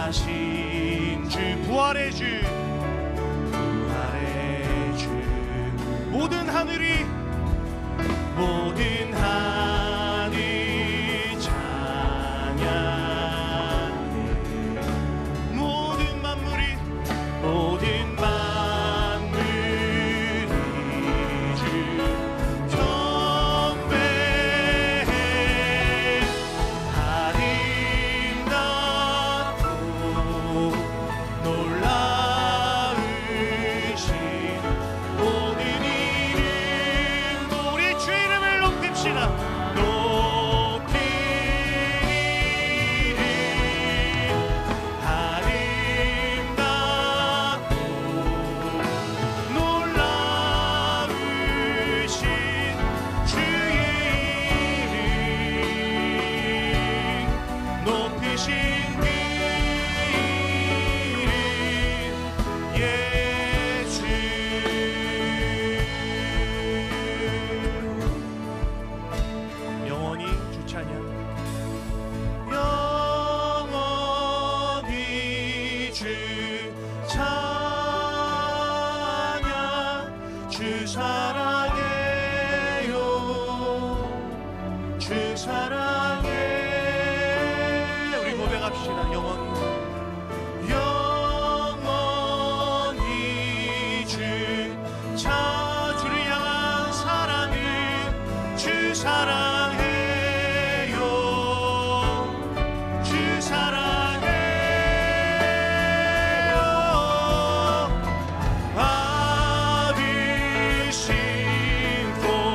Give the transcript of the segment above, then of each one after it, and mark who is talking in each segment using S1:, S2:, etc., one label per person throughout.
S1: 부활하신 주, 부활의 주, 부활의 주. 모든 하늘이, 모든 하늘이 찬양해. 모든 만물이, 모든 만물이 주 경배해. 아름답고 놀라우신 모든 이름, 우리 주 이름을 높입시다. 높은 이름, 아름답고 놀라우신 주의 이름, 높이신 그 이름 예수. 영원히 주 찬양, 영원히 주 찬양. 주 사랑해요, 주 사랑해. 우리 고백합시다. 영원히, 영원히 주 주를 향한 사랑은 주 사랑해요, 주 사랑해요. I will sing forever.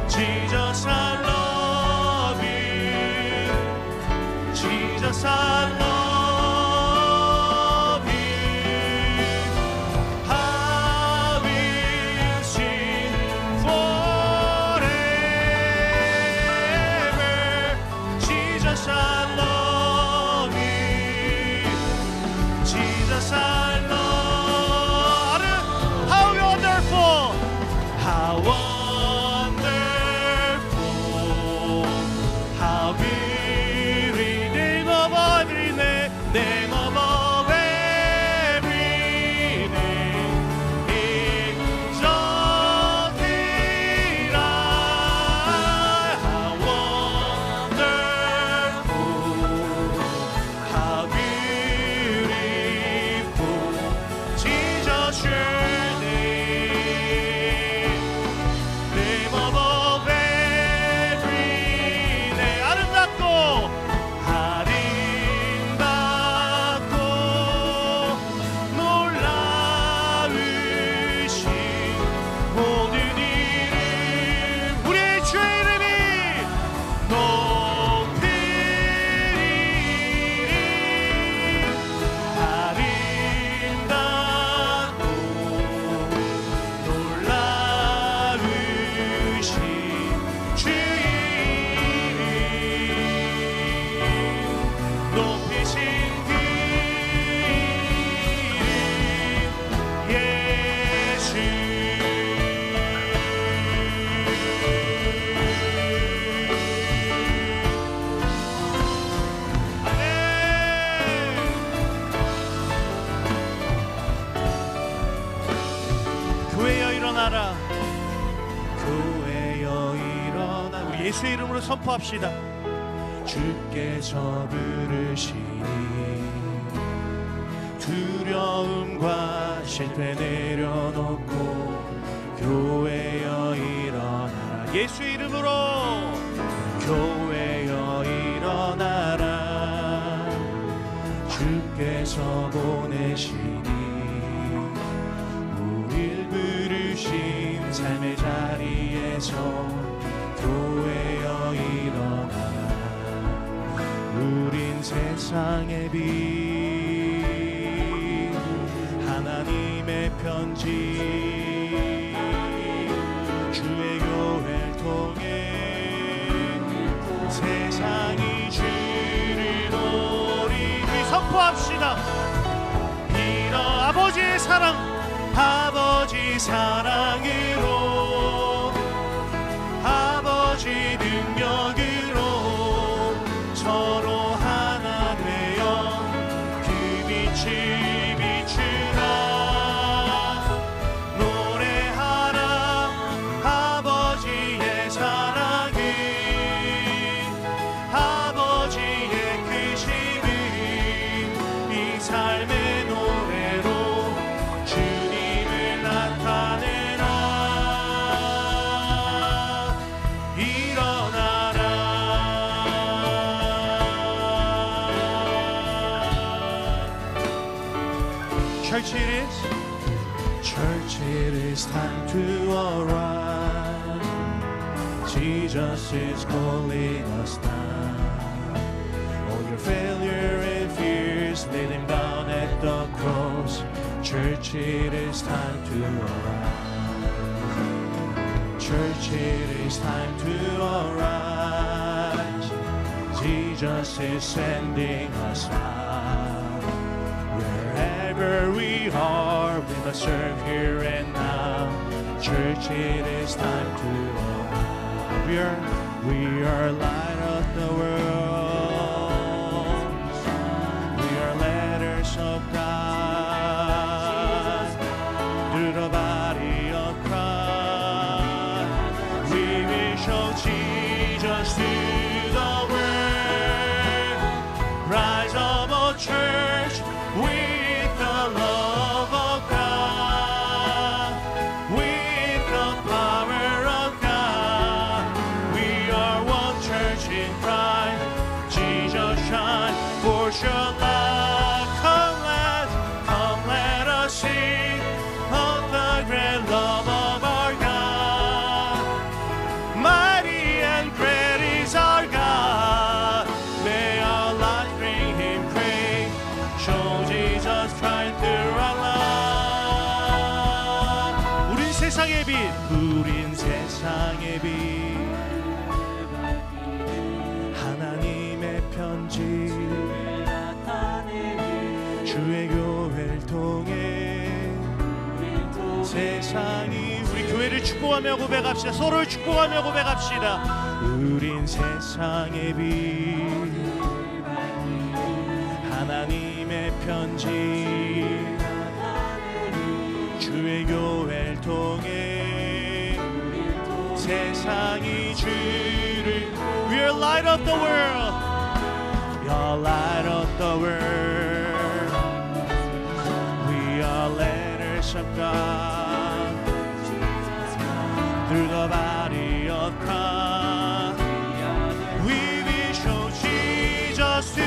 S1: Jesus, I love you. Jesus, I love you. I will sing forever. Jesus, I love you. Jesus, I love you. How wonderful, how wonderful, how beautiful. Name of every name, name of every name, exalted I. How wonderful, how beautiful, Jesus, your name, name above every name. 아름답고, 아름답고 놀라우신 모든 이름, 우리의 주의 이름이 높은 이름, 아름답고 놀라우신 주의 이름, 높이신 그 이름 예수. 아멘. 교회여 일어나라, 교회여 일어나. 우리 예수의 이름으로 선포합시다. 주께서 부르시니 두려움과 실패 내려놓고 교회여 일어나라. 예수의 이름으로 교회여 일어나라. 주께서 보내시니 우릴 부르신 삶의 자리에서 교회여 일어나라. 우린 세상의 빛, 하나님의 편지, 주의 교회를 통해 세상이 주를 노리. 우리 선포합시다. 이런 아버지의 사랑, 아버지 사랑으로, 아버지 능력으로 Church, it is time to arise. Jesus is calling us now. All your failure and fears, lay them down at the cross. Church, it is time to arise. Church, it is time to arise. Jesus is sending us out. Wherever we are, we must serve here and now. Church, it is time to arise. We are light of the world. We are letters of God through the body of Christ. We will show Jesus to the world. Rise up, O church, with the love of God, with the power of God. We are one church in Christ. Jesus shine, forth your light. Come let us sing of the great love of our God. Mighty and great is our God. May our lives bring Him praise. Show Jesus Christ through our life. 우린 세상의 빛, 우린 세상의 빛. 하나님의 편지, 주의 교회를 통해 세상이, 우리 교회를 축복하며 고백합시다. 서로를 축복하며 고백합시다. 우린 세상의 빛, 하나님의 편지, 주의 교회를 통해 세상이 주를. We are light of the world. We are light of the world. We are letters of God through the body of Christ. We will show Jesus to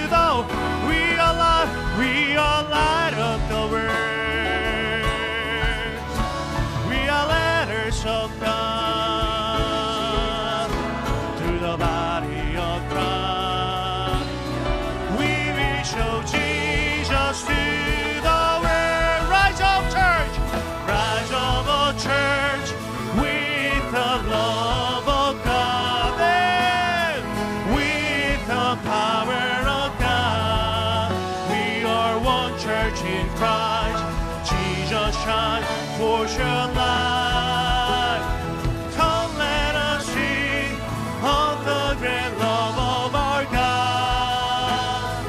S1: the. We are light of the world. We are letters of God through the body of Christ. We will show Jesus to the world. Rise up, church. Rise up, O church, with the love of God and with the power of God. We are one church in Christ. Jesus shine, forth your light. Come let us sing of the great love of our God.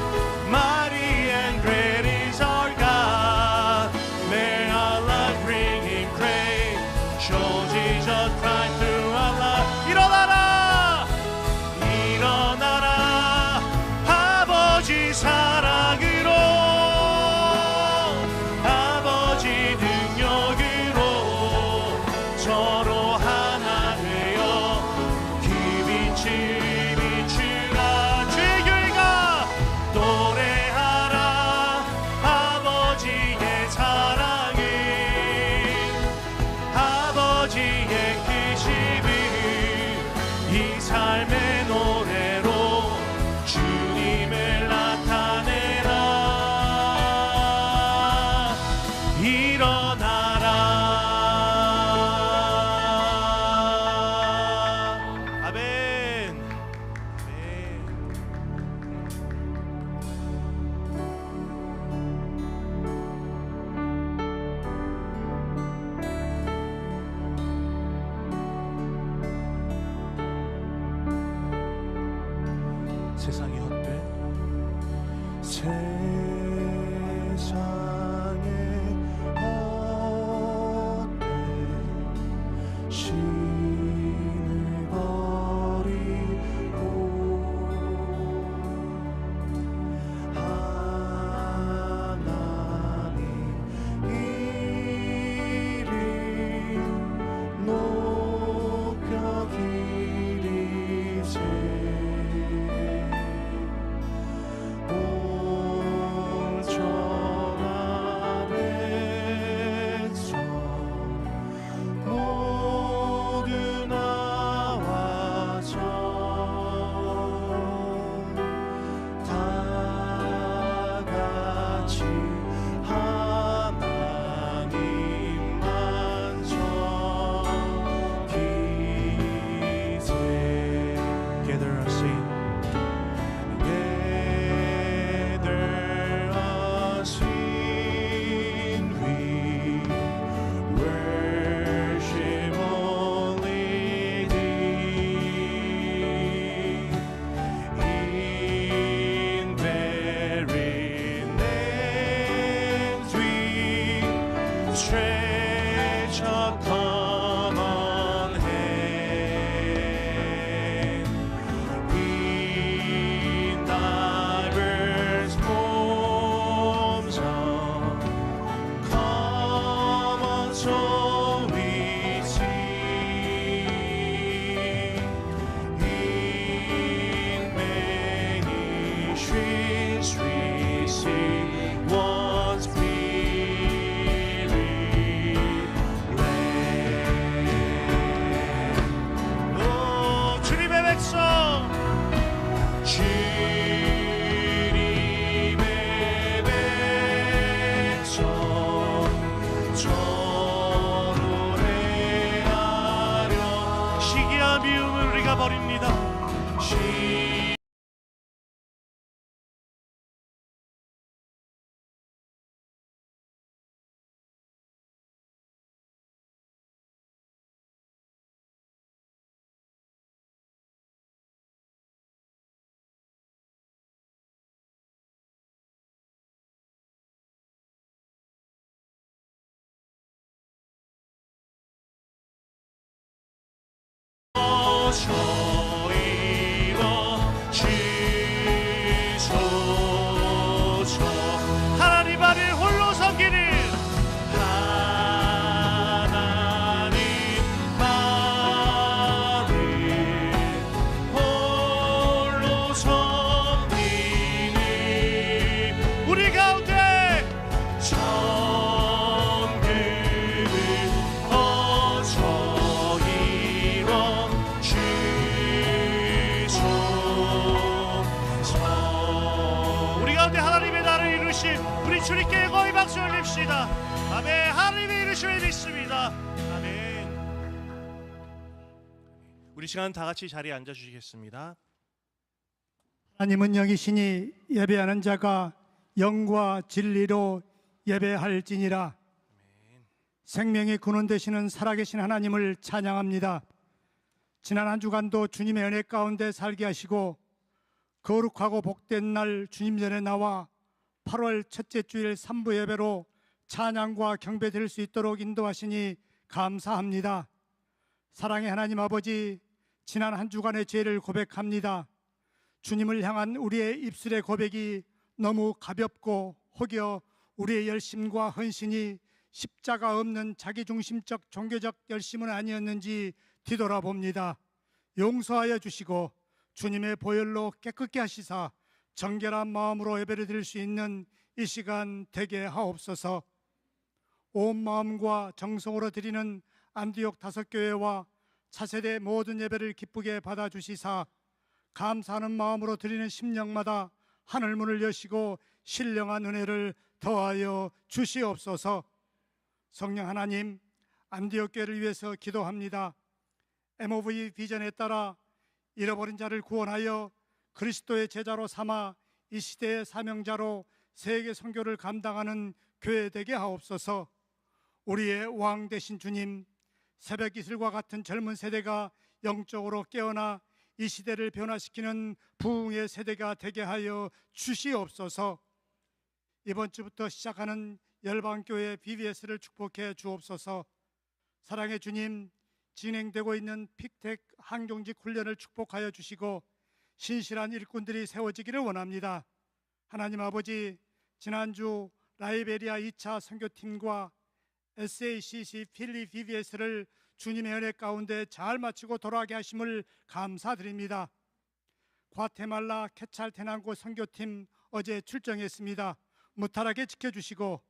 S1: Mighty and great is our God. May our life bring Him praise. Show Jesus Christ through our life. 일어나라, 일어나라, 아버지 사랑으로, 아버지 능력으로 서로 하나 되어 빛이 비추라. 주의 교회가 노래하라 아버지의 사랑을, 아버지의 계시를 이 삶의 노래로 주님을 나타내라. 일어나라. 아멘. 세상이 헛된 세상에 헛된 신을 버리고 하나님 이름 높여 기리세. 백성 주님의 백성 노래하려 시기와 미움을 우리가 버립니다. 저희로 주소서. 하나님만을 홀로 섬기는 하나님만을 홀로 섬기는 우리 가운데 정금을 저희로 우리 가운데 하나님의 나라를 이루신 우리 주님께 거의 박수 올립시다. 아멘. 하나님의 이루심을 믿습니다. 아멘. 우리 시간 다 같이 자리에 앉아 주시겠습니다.
S2: 하나님은 영이시니 예배하는 자가 영과 진리로 예배할지니라. 생명의 근원 되시는 살아계신 하나님을 찬양합니다. 지난 한 주간도 주님의 은혜 가운데 살게 하시고 거룩하고 복된 날 주님 전에 나와 8월 첫째 주일 3부 예배로 찬양과 경배 드릴 수 있도록 인도하시니 감사합니다. 사랑의 하나님 아버지, 지난 한 주간의 죄를 고백합니다. 주님을 향한 우리의 입술의 고백이 너무 가볍고 혹여 우리의 열심과 헌신이 십자가 없는 자기중심적 종교적 열심은 아니었는지 뒤돌아봅니다. 용서하여 주시고 주님의 보혈로 깨끗게 하시사 정결한 마음으로 예배를 드릴 수 있는 이 시간 되게 하옵소서. 온 마음과 정성으로 드리는 안디옥 다섯교회와 차세대 모든 예배를 기쁘게 받아주시사 감사하는 마음으로 드리는 심령마다 하늘문을 여시고 신령한 은혜를 더하여 주시옵소서. 성령 하나님, 안디옥 교회를 위해서 기도합니다. MOV 비전에 따라 잃어버린 자를 구원하여 그리스도의 제자로 삼아 이 시대의 사명자로 세계 선교를 감당하는 교회 되게 하옵소서. 우리의 왕 되신 주님, 새벽 이슬과 같은 젊은 세대가 영적으로 깨어나 이 시대를 변화시키는 부흥의 세대가 되게 하여 주시옵소서. 이번 주부터 시작하는 열방교회 BBS를 축복해 주옵소서. 사랑의 주님, 진행되고 있는 픽텍 항공직 훈련을 축복하여 주시고 신실한 일꾼들이 세워지기를 원합니다. 하나님 아버지, 지난주 라이베리아 2차 선교팀과 SACC 필리 BBS를 주님의 은혜 가운데 잘 마치고 돌아가게 하심을 감사드립니다. 과테말라 케찰테난고 선교팀 어제 출정했습니다. 무탈하게 지켜주시고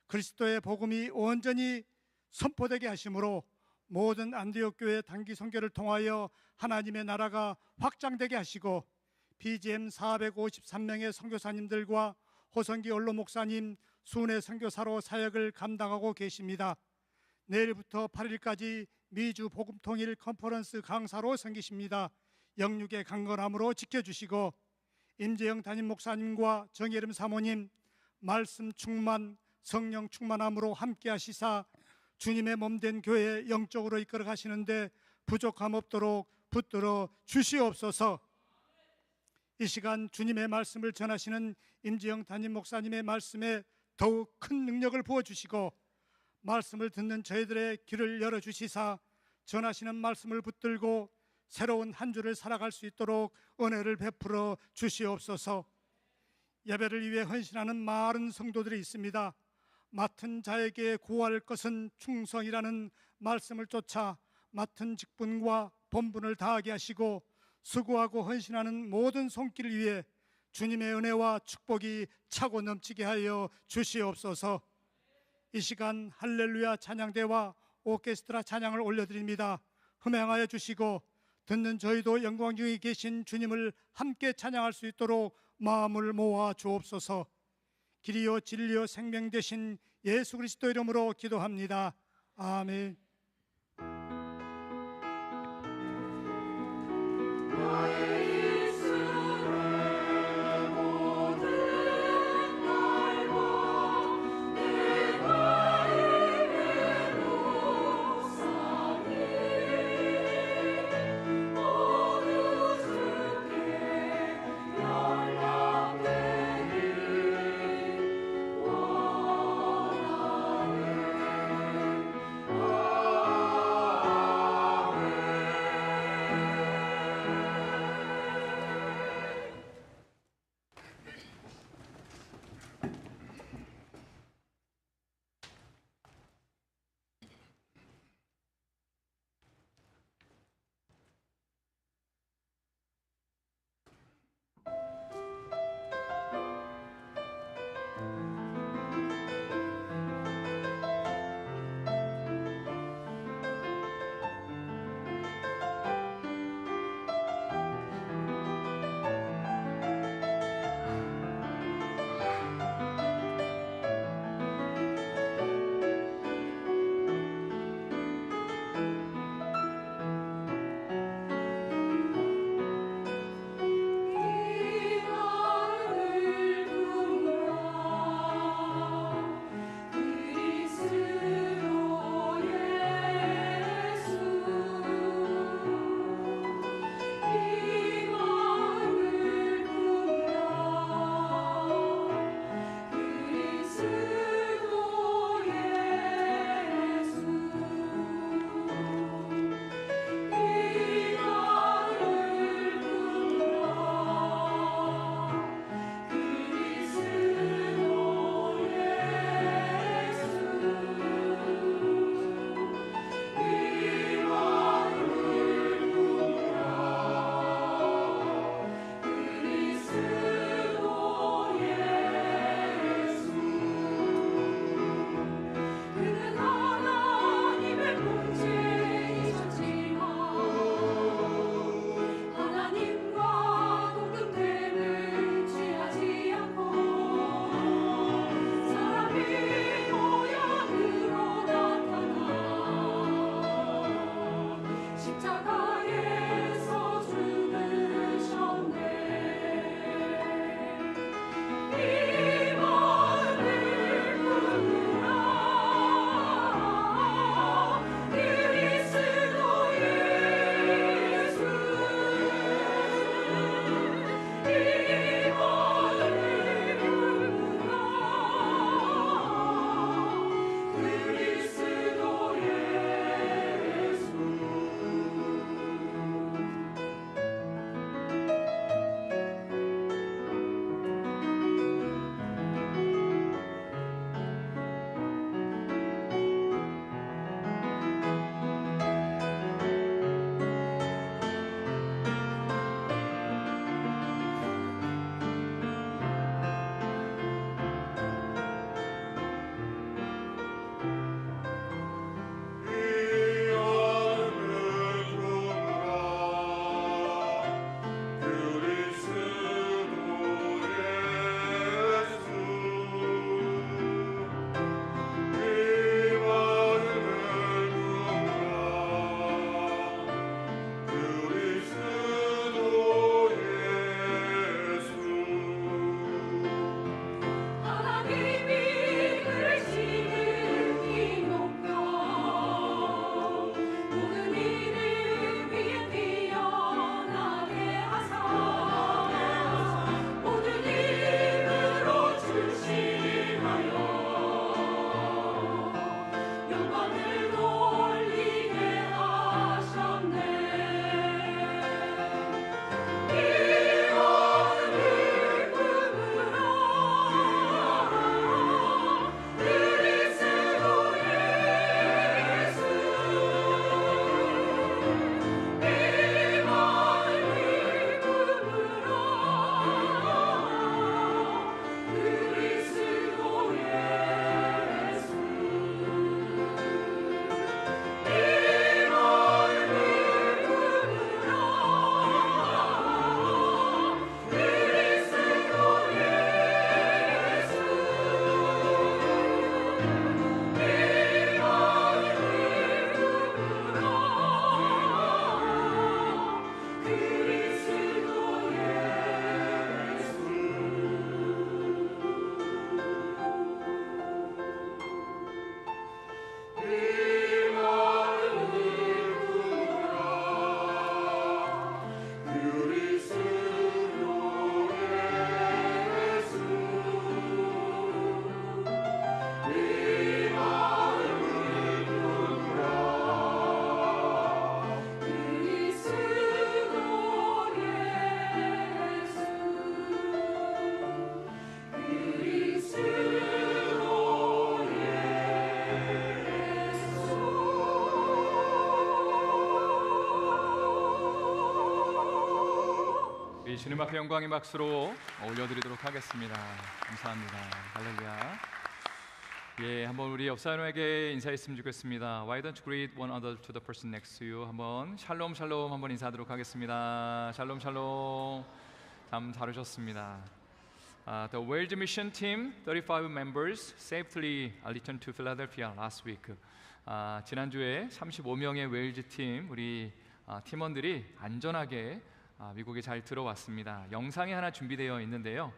S2: 그리스도의 복음이 온전히 선포되게 하심으로 모든 안디옥 교회 단기 선교를 통하여 하나님의 나라가 확장되게 하시고 BGM 453명의 선교사님들과 호성기 원로 목사님, 순회 선교사로 사역을 감당하고 계십니다. 내일부터 8일까지 미주 복음통일 컨퍼런스 강사로 섬기십니다. 영육의 강건함으로 지켜주시고 임재영 담임 목사님과 정예름 사모님 말씀 충만, 성령 충만함으로 함께 하시사 주님의 몸된 교회 영적으로 이끌어 가시는데 부족함 없도록 붙들어 주시옵소서. 이 시간 주님의 말씀을 전하시는 임지영 담임 목사님의 말씀에 더욱 큰 능력을 부어주시고 말씀을 듣는 저희들의 귀를 열어주시사 전하시는 말씀을 붙들고 새로운 한 주를 살아갈 수 있도록 은혜를 베풀어 주시옵소서. 예배를 위해 헌신하는 많은 성도들이 있습니다. 맡은 자에게 구할 것은 충성이라는 말씀을 쫓아 맡은 직분과 본분을 다하게 하시고 수고하고 헌신하는 모든 손길 위에 주님의 은혜와 축복이 차고 넘치게 하여 주시옵소서. 이 시간 할렐루야 찬양대와 오케스트라 찬양을 올려드립니다. 흠행하여 주시고 듣는 저희도 영광 중에 계신 주님을 함께 찬양할 수 있도록 마음을 모아 주옵소서. 길이요 진리요 생명 되신 예수 그리스도 이름으로 기도합니다. 아멘.
S3: 우리 주님 앞에 영광의 박수로 올려드리도록 하겠습니다. 감사합니다. 할렐루야. 예, 한번 우리 옆 사람에게 인사했으면 좋겠습니다. Why don't you greet one another to the person next to you? 한번 샬롬 샬롬 한번 인사하도록 하겠습니다. 샬롬 샬롬. 참 잘하셨습니다. The World Mission Team, 35 members safely returned to Philadelphia last week. 지난주에 35명의 웨일즈 팀 우리 팀원들이 안전하게 미국에 잘 들어왔습니다. 영상이 하나 준비되어 있는데요.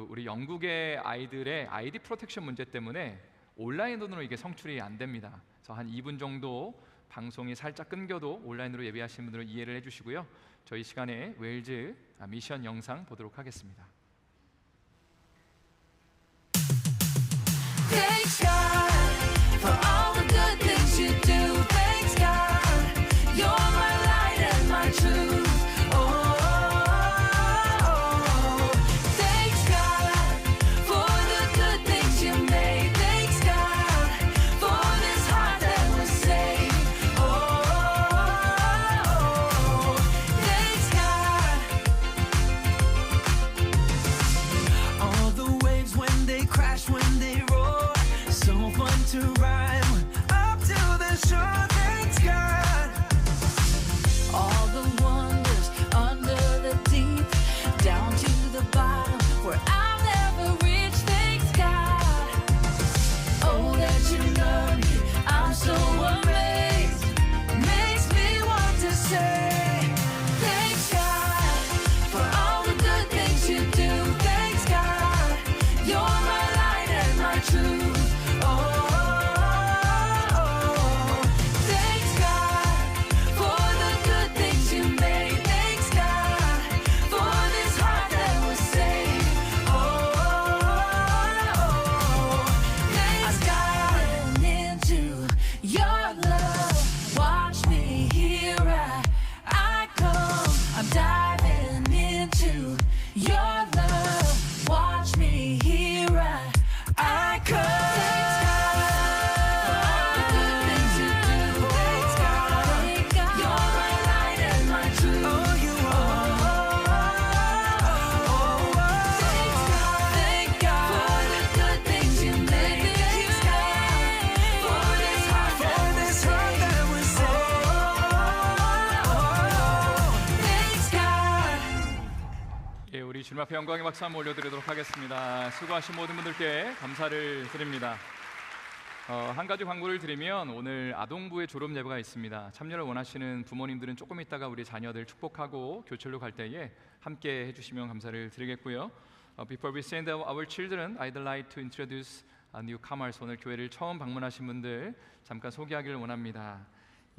S3: 우리 영국의 아이들의 아이디 프로텍션 문제 때문에 온라인으로 이게 성출이 안 됩니다. 그래서 한 2분 정도 방송이 살짝 끊겨도 온라인으로 예배하시는 분들은 이해를 해주시고요. 저희 시간에 웨일즈 미션 영상 보도록 하겠습니다.
S4: Thanks God for all the good things you do. Thanks God, you're my light and my truth. Thanks God for the good things you made. Thanks God for this heart that was saved. Thanks God. All the waves when they crash, when they roar, so fun to ride up to the shore. Thanks God. All the wonders under the deep, down to the bottom where I'll never reach. Thanks God. Oh, that you love me, I'm so amazed. Makes me want to say thanks God for all the good things you do. Thanks God, you're my light and my truth. Thanks God for the good things you made. Thanks God for this heart that was saved. Thanks God into your love. Watch me, here I come. I'm diving into your love. Watch me, here I come. Thanks God for all the good things you do. Thanks God, you're my light and my truth. Oh, you are. Thanks God, thank God for the good things you made. Thanks God for this heart that was saved. Thanks God.
S3: 예, 우리 주님 앞에 영광의 박수 한번 올려드리도록 하겠습니다. 수고하신 모든 분들께 감사를 드립니다. 한 가지 광고를 드리면 오늘 아동부의 졸업 예배가 있습니다. 참여를 원하시는 부모님들은 조금 있다가 우리 자녀들 축복하고 교철로 갈 때에 함께 해주시면 감사를 드리겠고요. Before we send our children, I'd like to introduce newcomers. 오늘 교회를 처음 방문하신 분들 잠깐 소개하기를 원합니다.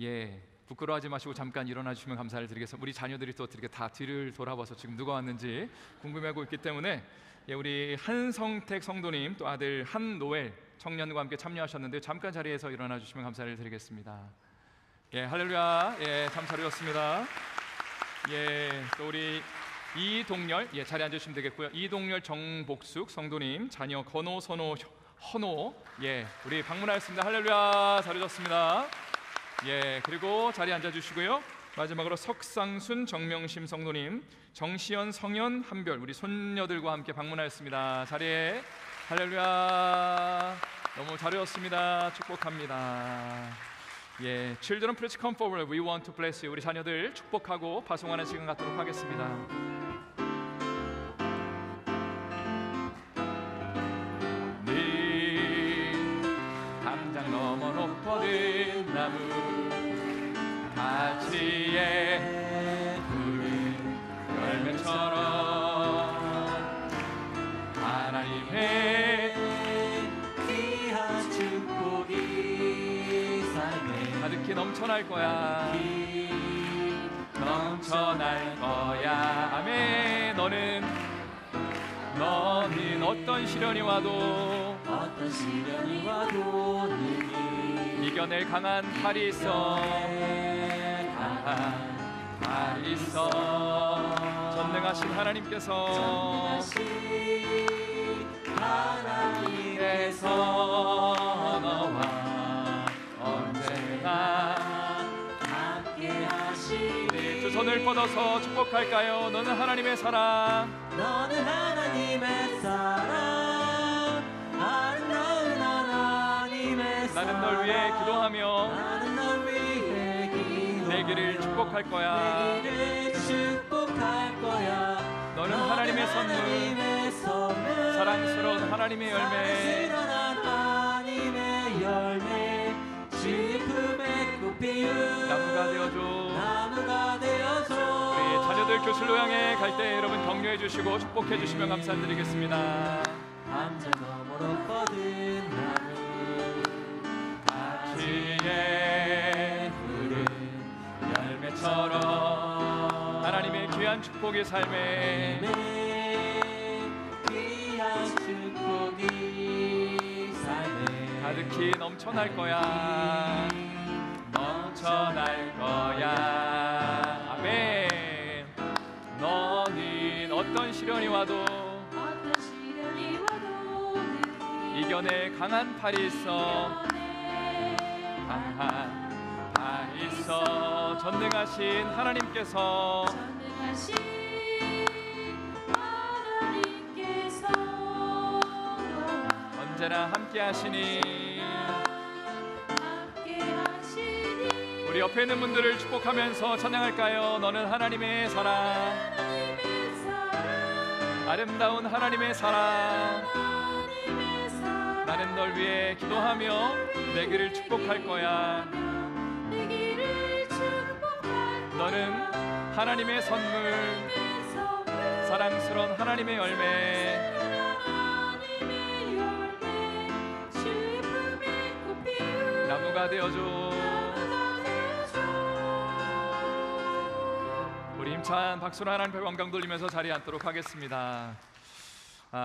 S3: 예, 부끄러워하지 마시고 잠깐 일어나 주시면 감사를 드리겠습니다. 우리 자녀들이 또 어떻게 다 뒤를 돌아봐서 지금 누가 왔는지 궁금해하고 있기 때문에 예, 우리 한성택 성도님 또 아들 한노엘 청년과 함께 참여하셨는데 잠깐 자리에서 일어나 주시면 감사를 드리겠습니다. 예, 할렐루야. 예, 참 잘하셨습니다. 예, 또 우리 이동열, 예, 자리에 앉으시면 되겠고요. 이동열 정복숙 성도님 자녀 건호, 선호, 헌호, 예, 우리 방문하였습니다. 할렐루야. 잘하셨습니다. 예, 그리고 자리에 앉아주시고요. 마지막으로 석상순 정명심 성도님, 정시연, 성현, 한별 우리 손녀들과 함께 방문하였습니다. 자리에 할렐루야. 너무 잘하셨습니다. 축복합니다. 예, Children please come forward. We want to bless you. 우리 자녀들 축복하고 파송하는 시간 갖도록 하겠습니다. 네 담장 너머 높아든 나무 가지에 푸른 열매처럼 하나님의
S4: 귀한 축복이 삶에
S3: 가득히 넘쳐날 거야. 넘쳐날 거야. 아멘. 너는 어떤 시련이 와도 능히 이겨낼 강한 팔이 있어. 강한 팔이 있어. 전능하신 하나님께서 너와 언제나 함께 하시리. 두 손을 뻗어서 축복할까요? 너는 하나님의 사랑,
S5: 너는 하나님의 사랑, 아름다운 하나님의 사랑.
S3: 나는 널 위해 기도하며
S5: 나는 널 위해 기도하며
S3: 내 길을 축복할 거야.
S5: 내 길을 축복할 거야.
S3: 너는 하나님의 선물,
S5: 하나님의 선물,
S3: 사랑스러운 하나님의 열매,
S5: 사랑스러운 하나님의 열매, 주의 품에 꽃 피운
S3: 나무가 되어줘.
S5: 나무가 되어줘.
S3: 우리 자녀들 교실로 향해 갈 때 여러분 격려해 주시고 축복해 주시면 감사드리겠습니다.
S5: 함정 너머로 뻗은 나무,
S3: 가지에 푸른 열매처럼 하나님의 귀한 축복의 삶에
S5: 귀한 축복이 삶에
S3: 가득히 넘쳐날 거야. 넘쳐날 거야. 아멘. 너는 어떤 시련이 와도
S6: 어떤 시련이 와도
S3: 이겨내 강한 팔이 있어. 강한 팔이 있어. 전능하신 하나님께서
S6: 전능하신 하나님께서
S3: 언제나 함께 하시니
S6: 함께 하시니
S3: 우리 옆에 있는 분들을 축복하면서 찬양할까요? 너는 하나님의 사랑,
S6: 하나님의 사랑
S3: 아름다운 하나님의 사랑.
S6: 하나님의 사랑
S3: 나는 널 위해 기도하며 내 길을 축복할 거야.
S6: 내 길을 축복할
S3: 너는 하나님의 선물,
S6: 선물
S3: 사랑스러운 하나님의 열매,
S6: 하나님의 열매 주의 품에 꽃 피운
S3: 나무가 되어줘. 우리 힘찬 박수로 하나님 앞에 영광 돌리면서 자리에 앉도록 하겠습니다.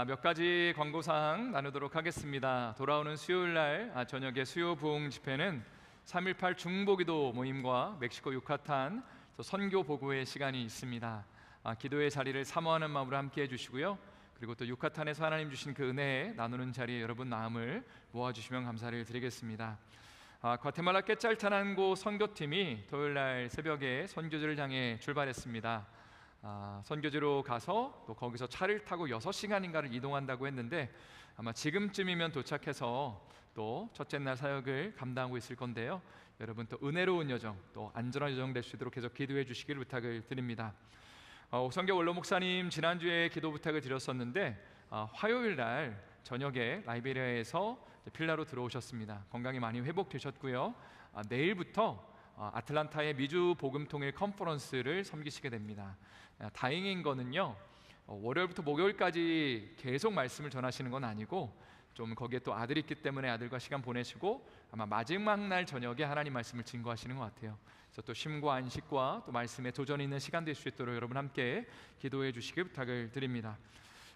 S3: 몇 가지 광고사항 나누도록 하겠습니다. 돌아오는 수요일날 저녁에 수요 부흥 집회는 3.18 중보기도 모임과 멕시코 유카탄 선교 보고의 시간이 있습니다. 기도의 자리를 사모하는 마음으로 함께 해주시고요. 그리고 또 유카탄에서 하나님 주신 그 은혜에 나누는 자리에 여러분 마음을 모아주시면 감사를 드리겠습니다. 과테말라 깨짤타난고 선교팀이 토요일날 새벽에 선교지를 향해 출발했습니다. 선교지로 가서 또 거기서 차를 타고 6시간인가를 이동한다고 했는데 아마 지금쯤이면 도착해서 또 첫째 날 사역을 감당하고 있을 건데요. 여러분 또 은혜로운 여정, 또 안전한 여정 될 수 있도록 계속 기도해 주시길 부탁을 드립니다. 오성교 원로 목사님 지난주에 기도 부탁을 드렸었는데 화요일 날 저녁에 라이베리아에서 필라로 들어오셨습니다. 건강이 많이 회복되셨고요. 내일부터 아틀란타의 미주 복음통일 컨퍼런스를 섬기시게 됩니다. 다행인 거는요, 월요일부터 목요일까지 계속 말씀을 전하시는 건 아니고 좀 거기에 또 아들이 있기 때문에 아들과 시간 보내시고 아마 마지막 날 저녁에 하나님 말씀을 증거하시는 것 같아요. 그래서 또 쉼과 안식과 또 말씀에 도전이 있는 시간 될 수 있도록 여러분 함께 기도해 주시길 부탁을 드립니다.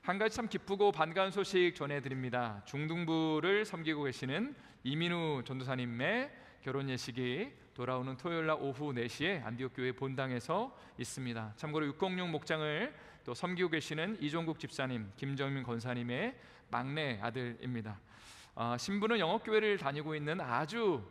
S3: 한 가지 참 기쁘고 반가운 소식 전해드립니다. 중등부를 섬기고 계시는 이민우 전도사님의 결혼 예식이 돌아오는 토요일날 오후 4시에 안디옥교회 본당에서 있습니다. 참고로 606 목장을 또 섬기고 계시는 이종국 집사님, 김정민 권사님의 막내 아들입니다. 신부는 영어교회를 다니고 있는 아주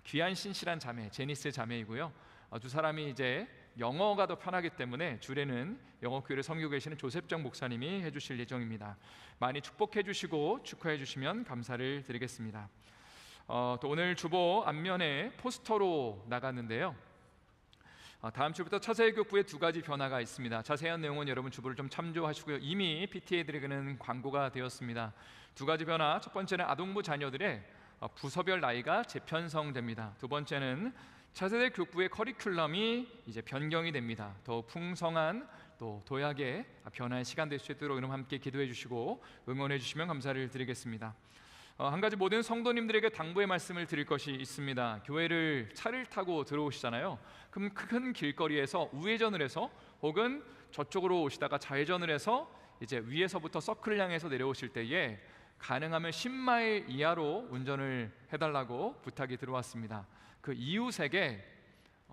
S3: 귀한 신실한 자매, 제니스 자매이고요. 두 사람이 이제 영어가 더 편하기 때문에 주례는 영어교회를 섬기고 계시는 조셉정 목사님이 해주실 예정입니다. 많이 축복해 주시고 축하해 주시면 감사를 드리겠습니다. 또 오늘 주보 앞면에 포스터로 나갔는데요. 다음 주부터 차세교육부에 2가지 변화가 있습니다. 자세한 내용은 여러분 주보를 좀 참조하시고요. 이미 PTA들에게는 광고가 되었습니다. 2가지 변화, 첫 번째는 아동부 자녀들의 부서별 나이가 재편성됩니다. 두 번째는 차세대 교육부의 커리큘럼이 이제 변경이 됩니다. 더 풍성한 또 도약의 변화의 시간 될 수 있도록 여러분 함께 기도해 주시고 응원해 주시면 감사를 드리겠습니다. 한 가지 모든 성도님들에게 당부의 말씀을 드릴 것이 있습니다. 교회를 차를 타고 들어오시잖아요. 그럼 큰 길거리에서 우회전을 해서 혹은 저쪽으로 오시다가 좌회전을 해서 이제 위에서부터 서클을 향해서 내려오실 때에 가능하면 10마일 이하로 운전을 해달라고 부탁이 들어왔습니다. 그 이웃에게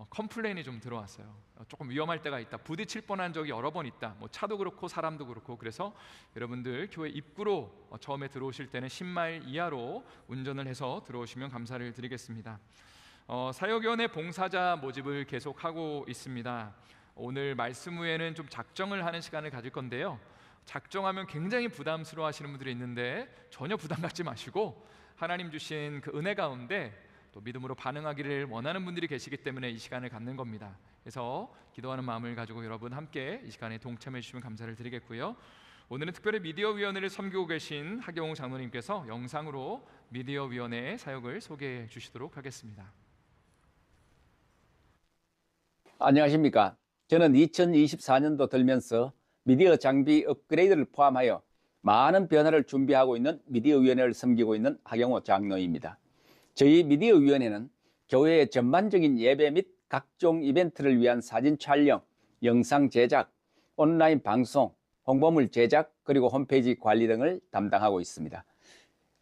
S3: 컴플레인이 좀 들어왔어요. 조금 위험할 때가 있다, 부딪힐 뻔한 적이 여러 번 있다, 뭐 차도 그렇고 사람도 그렇고. 그래서 여러분들 교회 입구로 처음에 들어오실 때는 10마일 이하로 운전을 해서 들어오시면 감사를 드리겠습니다. 사역위원회 봉사자 모집을 계속하고 있습니다. 오늘 말씀 후에는 좀 작정을 하는 시간을 가질 건데요. 작정하면 굉장히 부담스러워 하시는 분들이 있는데 전혀 부담 갖지 마시고 하나님 주신 그 은혜 가운데 또 믿음으로 반응하기를 원하는 분들이 계시기 때문에 이 시간을 갖는 겁니다. 그래서 기도하는 마음을 가지고 여러분 함께 이 시간에 동참해 주시면 감사를 드리겠고요. 오늘은 특별히 미디어위원회를 섬기고 계신 하경호 장로님께서 영상으로 미디어위원회의 사역을 소개해 주시도록 하겠습니다.
S7: 안녕하십니까. 저는 2024년도 들면서 미디어 장비 업그레이드를 포함하여 많은 변화를 준비하고 있는 미디어위원회를 섬기고 있는 하경호 장로입니다. 저희 미디어위원회는 교회의 전반적인 예배 및 각종 이벤트를 위한 사진 촬영, 영상 제작, 온라인 방송, 홍보물 제작, 그리고 홈페이지 관리 등을 담당하고 있습니다.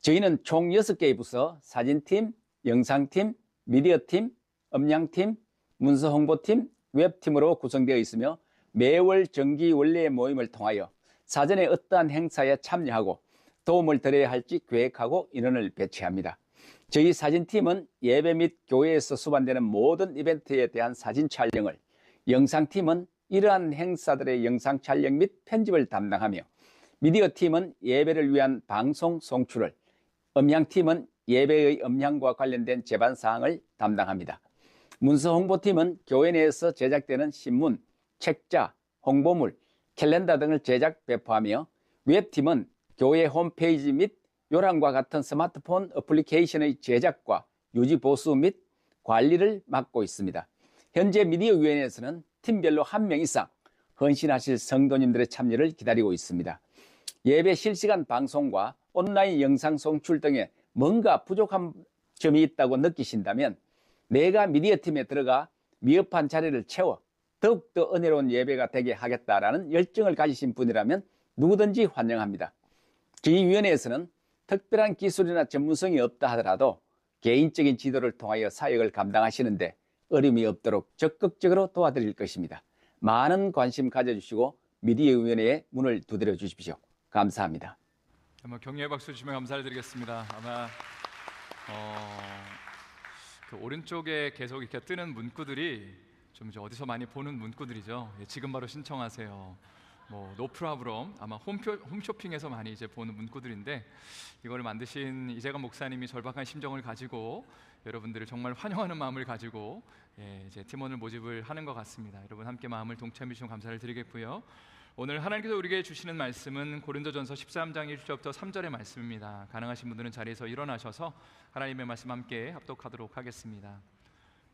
S7: 저희는 총 6개의 부서, 사진팀, 영상팀, 미디어팀, 음향팀, 문서홍보팀, 웹팀으로 구성되어 있으며 매월 정기 원래 모임을 통하여 사전에 어떠한 행사에 참여하고 도움을 드려야 할지 계획하고 인원을 배치합니다. 저희 사진팀은 예배 및 교회에서 수반되는 모든 이벤트에 대한 사진 촬영을, 영상팀은 이러한 행사들의 영상 촬영 및 편집을 담당하며 미디어팀은 예배를 위한 방송 송출을, 음향팀은 예배의 음향과 관련된 제반사항을 담당합니다. 문서홍보팀은 교회 내에서 제작되는 신문, 책자, 홍보물, 캘린더 등을 제작 배포하며 웹팀은 교회 홈페이지 및 요람과 같은 스마트폰 어플리케이션의 제작과 유지 보수 및 관리를 맡고 있습니다. 현재 미디어위원회에서는 팀별로 1명 이상 헌신하실 성도님들의 참여를 기다리고 있습니다. 예배 실시간 방송과 온라인 영상 송출 등에 뭔가 부족한 점이 있다고 느끼신다면 내가 미디어팀에 들어가 미흡한 자리를 채워 더욱더 은혜로운 예배가 되게 하겠다라는 열정을 가지신 분이라면 누구든지 환영합니다. 저희 위원회에서는 특별한 기술이나 전문성이 없다 하더라도 개인적인 지도를 통하여 사역을 감당하시는데 어려움이 없도록 적극적으로 도와드릴 것입니다. 많은 관심 가져주시고 미디어위원회에 문을 두드려 주십시오. 감사합니다.
S3: 한번 격려의 박수 주시면 감사를 드리겠습니다. 아마 그 오른쪽에 계속 이렇게 뜨는 문구들이 좀 이제 어디서 많이 보는 문구들이죠. 예, 지금 바로 신청하세요. 노 프라브럼, 아마 홈쇼핑에서 많이 이제 보는 문구들인데 이걸 만드신 이재관 목사님이 절박한 심정을 가지고 여러분들을 정말 환영하는 마음을 가지고 이제 팀원을 모집을 하는 것 같습니다. 여러분 함께 마음을 동참해 주시면 감사를 드리겠고요. 오늘 하나님께서 우리에게 주시는 말씀은 고린도전서 13장 1절부터 3절의 말씀입니다. 가능하신 분들은 자리에서 일어나셔서 하나님의 말씀 함께 합독하도록 하겠습니다.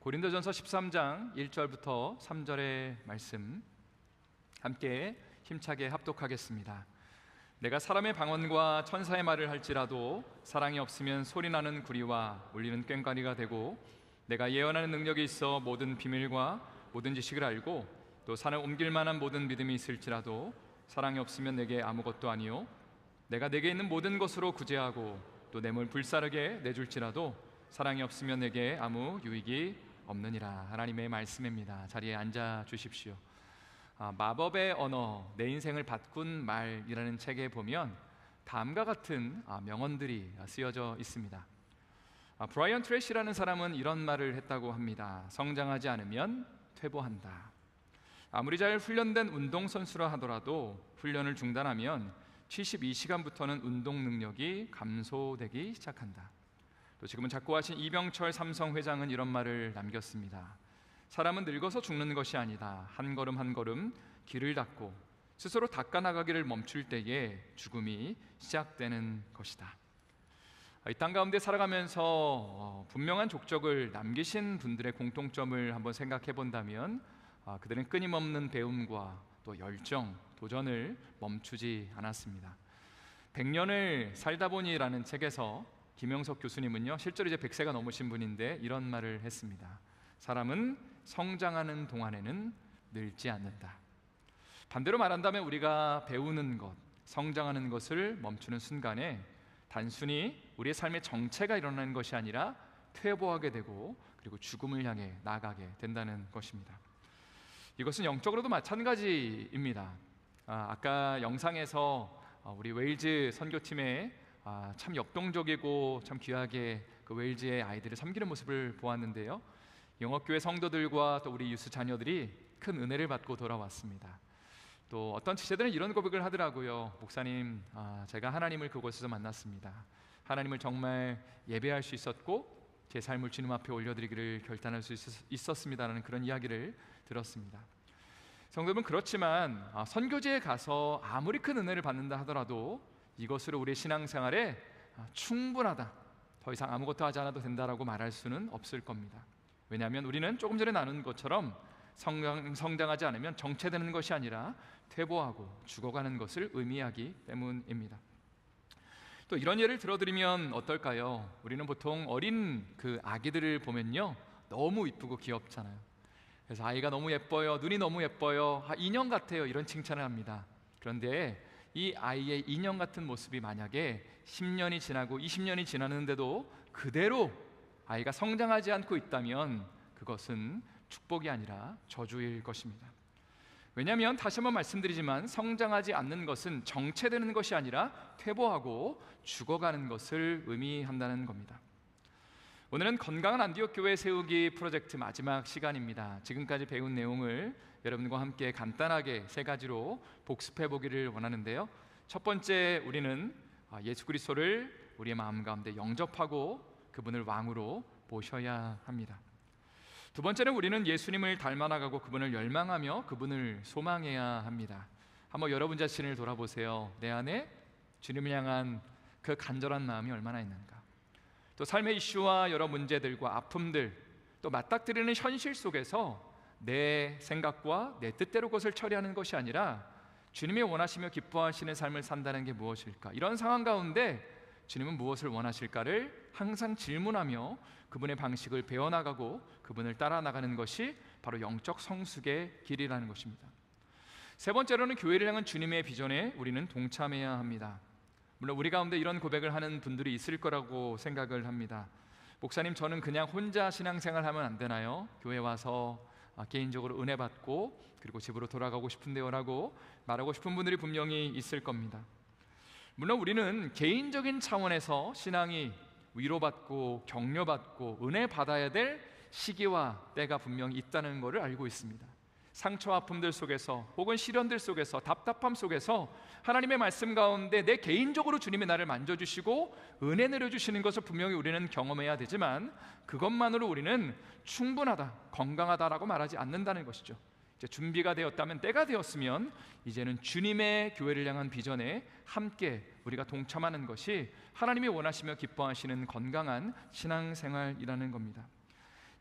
S3: 고린도전서 13장 1절부터 3절의 말씀 함께 힘차게 합독하겠습니다. 내가 사람의 방언과 천사의 말을 할지라도 사랑이 없으면 소리나는 구리와 울리는 꽹과리가 되고 내가 예언하는 능력이 있어 모든 비밀과 모든 지식을 알고 또 산을 옮길 만한 모든 믿음이 있을지라도 사랑이 없으면 내게 아무것도 아니요 내가 내게 있는 모든 것으로 구제하고 또 뇌물 불사르게 내줄지라도 사랑이 없으면 내게 아무 유익이 없느니라. 하나님의 말씀입니다. 자리에 앉아 주십시오. 마법의 언어, 내 인생을 바꾼 말이라는 책에 보면 다음과 같은 명언들이 쓰여져 있습니다. 브라이언 트래시라는 사람은 이런 말을 했다고 합니다. 성장하지 않으면 퇴보한다. 아무리 잘 훈련된 운동선수라 하더라도 훈련을 중단하면 72시간부터는 운동 능력이 감소되기 시작한다. 또 지금은 작고하신 이병철 삼성 회장은 이런 말을 남겼습니다. 사람은 늙어서 죽는 것이 아니다. 한 걸음 한 걸음 길을 닦고 스스로 닦아나가기를 멈출 때에 죽음이 시작되는 것이다. 이 땅 가운데 살아가면서 분명한 족적을 남기신 분들의 공통점을 한번 생각해 본다면 그들은 끊임없는 배움과 또 열정, 도전을 멈추지 않았습니다. 100년을 살다 보니라는 책에서 김영석 교수님은요, 실제로 이제 100세가 넘으신 분인데 이런 말을 했습니다. 사람은 성장하는 동안에는 늙지 않는다. 반대로 말한다면 우리가 배우는 것, 성장하는 것을 멈추는 순간에 단순히 우리의 삶의 정체가 일어나는 것이 아니라 퇴보하게 되고 그리고 죽음을 향해 나아가게 된다는 것입니다. 이것은 영적으로도 마찬가지입니다. 아까 영상에서 우리 웨일즈 선교팀에 참 역동적이고 참 귀하게 그 웨일즈의 아이들을 섬기는 모습을 보았는데요. 영업교회 성도들과 또 우리 유스 자녀들이 큰 은혜를 받고 돌아왔습니다. 또 어떤 지체들은 이런 고백을 하더라고요. 목사님, 제가 하나님을 그곳에서 만났습니다. 하나님을 정말 예배할 수 있었고 제 삶을 주님 앞에 올려드리기를 결단할 수 있었습니다라는 그런 이야기를 들었습니다. 성도는 그렇지만 선교지에 가서 아무리 큰 은혜를 받는다 하더라도 이것으로 우리의 신앙생활에 충분하다, 더 이상 아무것도 하지 않아도 된다라고 말할 수는 없을 겁니다. 왜냐하면 우리는 조금 전에 나눈 것처럼 성장하지 않으면 정체되는 것이 아니라 퇴보하고 죽어가는 것을 의미하기 때문입니다. 또 이런 예를 들어드리면 어떨까요? 우리는 보통 어린 그 아기들을 보면요, 너무 이쁘고 귀엽잖아요. 그래서 아이가 너무 예뻐요, 눈이 너무 예뻐요, 인형 같아요, 이런 칭찬을 합니다. 그런데 이 아이의 인형 같은 모습이 만약에 10년이 지나고 20년이 지났는데도 그대로 아이가 성장하지 않고 있다면 그것은 축복이 아니라 저주일 것입니다. 왜냐하면 다시 한번 말씀드리지만 성장하지 않는 것은 정체되는 것이 아니라 퇴보하고 죽어가는 것을 의미한다는 겁니다. 오늘은 건강한 안디옥 교회 세우기 프로젝트 마지막 시간입니다. 지금까지 배운 내용을 여러분과 함께 간단하게 세 가지로 복습해 보기를 원하는데요. 첫 번째, 우리는 예수 그리스도를 우리의 마음 가운데 영접하고 그분을 왕으로 모셔야 합니다. 두 번째는 우리는 예수님을 닮아나가고 그분을 열망하며 그분을 소망해야 합니다. 한번 여러분 자신을 돌아보세요. 내 안에 주님을 향한 그 간절한 마음이 얼마나 있는가. 또 삶의 이슈와 여러 문제들과 아픔들, 또 맞닥뜨리는 현실 속에서 내 생각과 내 뜻대로 그것을 처리하는 것이 아니라 주님이 원하시며 기뻐하시는 삶을 산다는 게 무엇일까? 이런 상황 가운데 주님은 무엇을 원하실까를 항상 질문하며 그분의 방식을 배워나가고 그분을 따라 나가는 것이 바로 영적 성숙의 길이라는 것입니다. 세 번째로는 교회를 향한 주님의 비전에 우리는 동참해야 합니다. 물론 우리 가운데 이런 고백을 하는 분들이 있을 거라고 생각을 합니다. 목사님, 저는 그냥 혼자 신앙생활하면 안 되나요? 교회 와서 개인적으로 은혜 받고 그리고 집으로 돌아가고 싶은데요 라고 말하고 싶은 분들이 분명히 있을 겁니다. 물론 우리는 개인적인 차원에서 신앙이 위로받고 격려받고 은혜 받아야 될 시기와 때가 분명히 있다는 것을 알고 있습니다. 상처 아픔들 속에서 혹은 시련들 속에서 답답함 속에서 하나님의 말씀 가운데 내 개인적으로 주님이 나를 만져주시고 은혜 내려주시는 것을 분명히 우리는 경험해야 되지만 그것만으로 우리는 충분하다, 건강하다라고 말하지 않는다는 것이죠. 이제 준비가 되었다면, 때가 되었으면 이제는 주님의 교회를 향한 비전에 함께 우리가 동참하는 것이 하나님이 원하시며 기뻐하시는 건강한 신앙생활이라는 겁니다.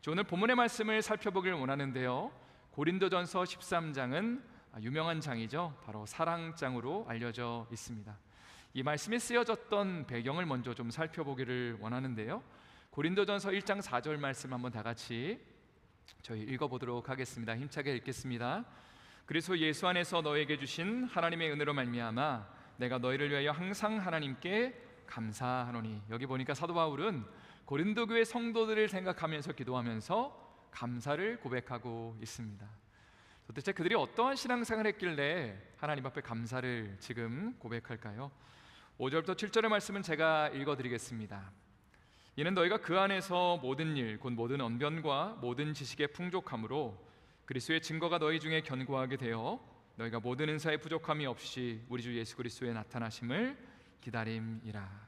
S3: 오늘 본문의 말씀을 살펴보길 원하는데요, 고린도전서 13장은 유명한 장이죠. 바로 사랑장으로 알려져 있습니다. 이 말씀이 쓰여졌던 배경을 먼저 좀 살펴보기를 원하는데요, 고린도전서 1장 4절 말씀 한번 다 같이 저희 읽어보도록 하겠습니다. 힘차게 읽겠습니다. 그리스도 예수 안에서 너에게 주신 하나님의 은혜로 말미암아 내가 너희를 위하여 항상 하나님께 감사하노니. 여기 보니까 사도 바울은 고린도 교회 성도들을 생각하면서 기도하면서 감사를 고백하고 있습니다. 도대체 그들이 어떠한 신앙생활을 했길래 하나님 앞에 감사를 지금 고백할까요? 5절부터 7절의 말씀은 제가 읽어드리겠습니다. 이는 너희가 그 안에서 모든 일 곧 모든 언변과 모든 지식의 풍족함으로 그리스도의 증거가 너희 중에 견고하게 되어 너희가 모든 은사의 부족함이 없이 우리 주 예수 그리스도의 나타나심을 기다림이라.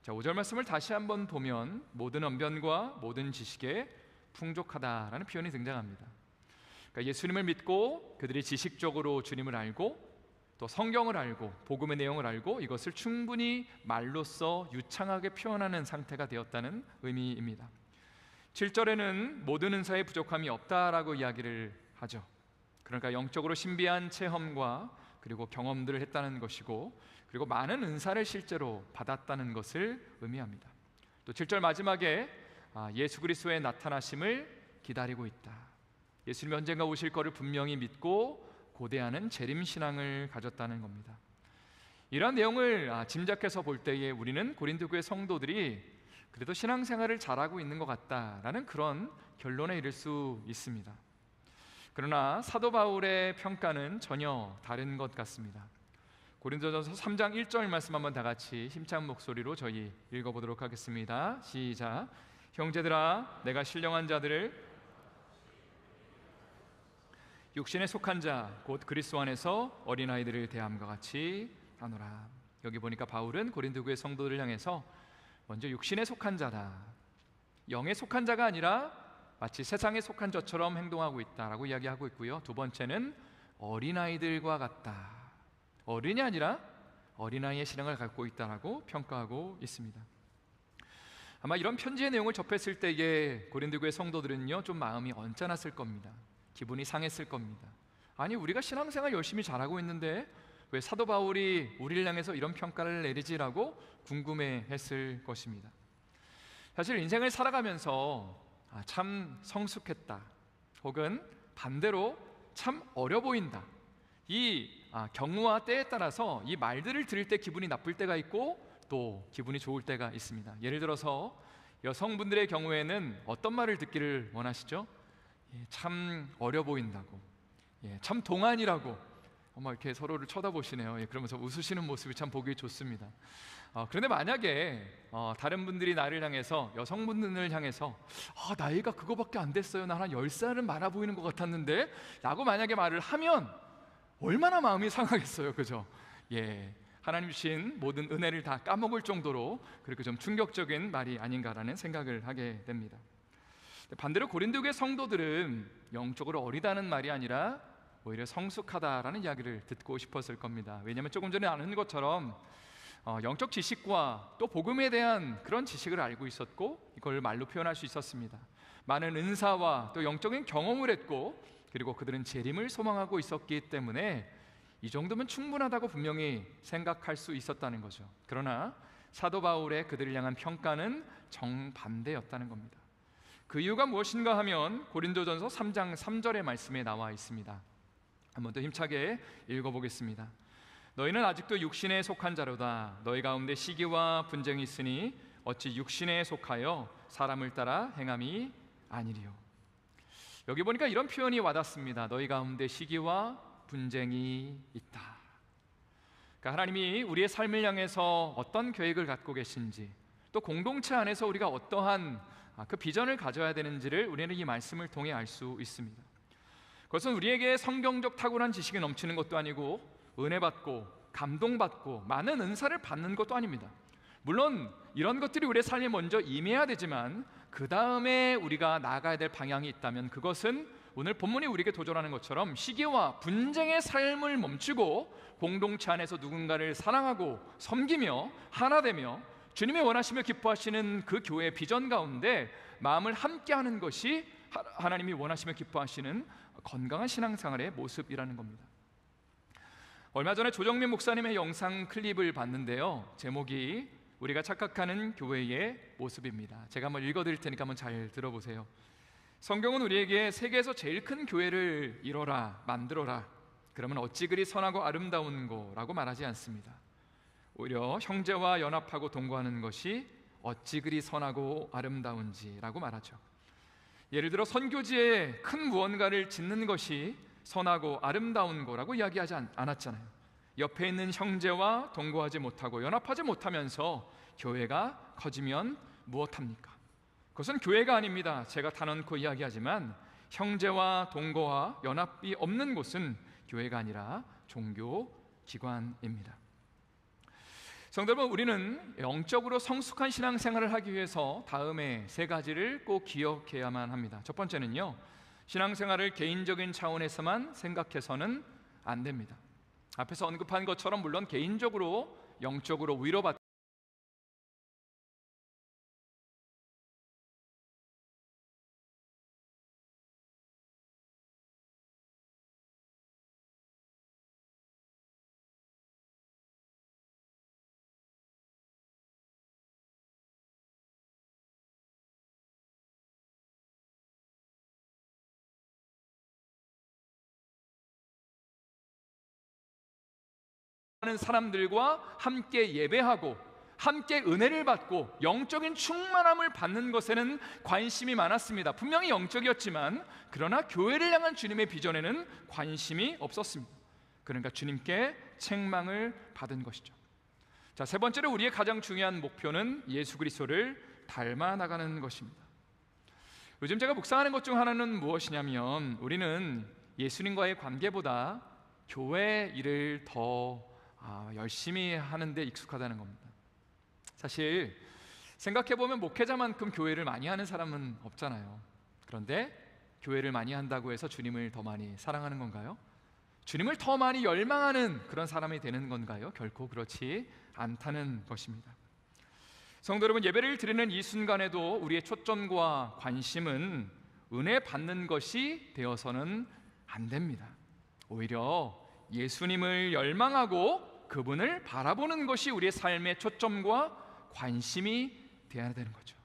S3: 자, 5절 말씀을 다시 한번 보면 모든 언변과 모든 지식에 풍족하다라는 표현이 등장합니다. 그러니까 예수님을 믿고 그들이 지식적으로 주님을 알고 또 성경을 알고 복음의 내용을 알고 이것을 충분히 말로써 유창하게 표현하는 상태가 되었다는 의미입니다. 7절에는 모든 은사에 부족함이 없다라고 이야기를 하죠. 그러니까 영적으로 신비한 체험과 그리고 경험들을 했다는 것이고 그리고 많은 은사를 실제로 받았다는 것을 의미합니다. 또 7절 마지막에 예수 그리스도의 나타나심을 기다리고 있다. 예수님이 언젠가 오실 것을 분명히 믿고 고대하는 재림신앙을 가졌다는 겁니다. 이러한 내용을 짐작해서 볼 때에 우리는 고린도 교회 성도들이 그래도 신앙생활을 잘하고 있는 것 같다라는 그런 결론에 이를 수 있습니다. 그러나 사도 바울의 평가는 전혀 다른 것 같습니다. 고린도전서 3장 1절 말씀 한번 다 같이 힘찬 목소리로 저희 읽어보도록 하겠습니다. 시작. 형제들아, 내가 신령한 자들을 육신에 속한 자 곧 그리스도 안에서 어린아이들을 대함과 같이 하노라. 여기 보니까 바울은 고린도 교회 성도들을 향해서 먼저 육신에 속한 자다, 영에 속한 자가 아니라 마치 세상에 속한 자처럼 행동하고 있다라고 이야기하고 있고요. 두 번째는 어린아이들과 같다, 어른이 아니라 어린아이의 신앙을 갖고 있다라고 평가하고 있습니다. 아마 이런 편지의 내용을 접했을 때에 고린도 교회 성도들은요, 좀 마음이 언짢았을 겁니다. 기분이 상했을 겁니다. 아니, 우리가 신앙생활 열심히 잘하고 있는데 왜 사도 바울이 우리를 향해서 이런 평가를 내리지라고 궁금해했을 것입니다. 사실 인생을 살아가면서 참 성숙했다, 혹은 반대로 참 어려 보인다, 이 경우와 때에 따라서 이 말들을 들을 때 기분이 나쁠 때가 있고 또 기분이 좋을 때가 있습니다. 예를 들어서 여성분들의 경우에는 어떤 말을 듣기를 원하시죠? 참 어려 보인다고, 참 동안이라고 이렇게 서로를 쳐다보시네요. 그러면서 웃으시는 모습이 참 보기 좋습니다. 그런데 만약에 다른 분들이 나를 향해서, 여성분들을 향해서 나이가 그거밖에 안 됐어요, 나 한 10살은 많아 보이는 것 같았는데 라고 만약에 말을 하면 얼마나 마음이 상하겠어요, 그죠? 하나님 주신 모든 은혜를 다 까먹을 정도로 그렇게 좀 충격적인 말이 아닌가라는 생각을 하게 됩니다. 반대로 고린도 교회 성도들은 영적으로 어리다는 말이 아니라 오히려 성숙하다라는 이야기를 듣고 싶었을 겁니다. 왜냐하면 조금 전에 나눈 것처럼 영적 지식과 또 복음에 대한 그런 지식을 알고 있었고, 이걸 말로 표현할 수 있었습니다. 많은 은사와 또 영적인 경험을 했고, 그리고 그들은 재림을 소망하고 있었기 때문에 이 정도면 충분하다고 분명히 생각할 수 있었다는 거죠. 그러나 사도 바울의 그들을 향한 평가는 정반대였다는 겁니다. 그 이유가 무엇인가 하면 고린도전서 3장 3절의 말씀에 나와 있습니다. 한번 더 힘차게 읽어보겠습니다. 너희는 아직도 육신에 속한 자로다. 너희 가운데 시기와 분쟁이 있으니 어찌 육신에 속하여 사람을 따라 행함이 아니리요. 여기 보니까 이런 표현이 와닿습니다. 너희 가운데 시기와 분쟁이 있다. 그러니까 하나님이 우리의 삶을 향해서 어떤 계획을 갖고 계신지, 또 공동체 안에서 우리가 어떠한 그 비전을 가져야 되는지를 우리는 이 말씀을 통해 알 수 있습니다. 그것은 우리에게 성경적 탁월한 지식이 넘치는 것도 아니고, 은혜받고 감동받고 많은 은사를 받는 것도 아닙니다. 물론 이런 것들이 우리의 삶에 먼저 임해야 되지만 그 다음에 우리가 나아가야 될 방향이 있다면, 그것은 오늘 본문이 우리에게 도전하는 것처럼 시기와 분쟁의 삶을 멈추고 공동체 안에서 누군가를 사랑하고 섬기며 하나되며 주님이 원하시며 기뻐하시는 그 교회의 비전 가운데 마음을 함께하는 것이 하나님이 원하시며 기뻐하시는 건강한 신앙생활의 모습이라는 겁니다. 얼마 전에 조정민 목사님의 영상 클립을 봤는데요, 제목이 우리가 착각하는 교회의 모습입니다. 제가 한번 읽어드릴 테니까 한번 잘 들어보세요. 성경은 우리에게 세계에서 제일 큰 교회를 이뤄라, 만들어라, 그러면 어찌 그리 선하고 아름다운 거라고 말하지 않습니다. 오히려 형제와 연합하고 동거하는 것이 어찌 그리 선하고 아름다운지라고 말하죠. 예를 들어 선교지에 큰 무언가를 짓는 것이 선하고 아름다운 거라고 이야기하지 않았잖아요. 옆에 있는 형제와 동거하지 못하고 연합하지 못하면서 교회가 커지면 무엇합니까? 그것은 교회가 아닙니다. 제가 단언코 이야기하지만 형제와 동거와 연합이 없는 곳은 교회가 아니라 종교기관입니다. 성도 여러분, 우리는 영적으로 성숙한 신앙생활을 하기 위해서 다음에 세 가지를 꼭 기억해야만 합니다. 첫 번째는요, 신앙생활을 개인적인 차원에서만 생각해서는 안 됩니다. 앞에서 언급한 것처럼 물론 개인적으로 영적으로 위로받는 사람들과 함께 예배하고 함께 은혜를 받고 영적인 충만함을 받는 것에는 관심이 많았습니다. 분명히 영적이었지만 그러나 교회를 향한 주님의 비전에는 관심이 없었습니다. 그러니까 주님께 책망을 받은 것이죠. 자, 세 번째로 우리의 가장 중요한 목표는 예수 그리스도를 닮아 나가는 것입니다. 요즘 제가 묵상하는 것 중 하나는 무엇이냐면 우리는 예수님과의 관계보다 교회 일을 더 열심히 하는 데 익숙하다는 겁니다. 사실 생각해보면 목회자만큼 교회를 많이 하는 사람은 없잖아요. 그런데 교회를 많이 한다고 해서 주님을 더 많이 사랑하는 건가요? 주님을 더 많이 열망하는 그런 사람이 되는 건가요? 결코 그렇지 않다는 것입니다. 성도 여러분, 예배를 드리는 이 순간에도 우리의 초점과 관심은 은혜 받는 것이 되어서는 안 됩니다. 오히려 예수님을 열망하고 그분을 바라보는 것이 우리의 삶의 초점과 관심이 되어야 되는 거죠.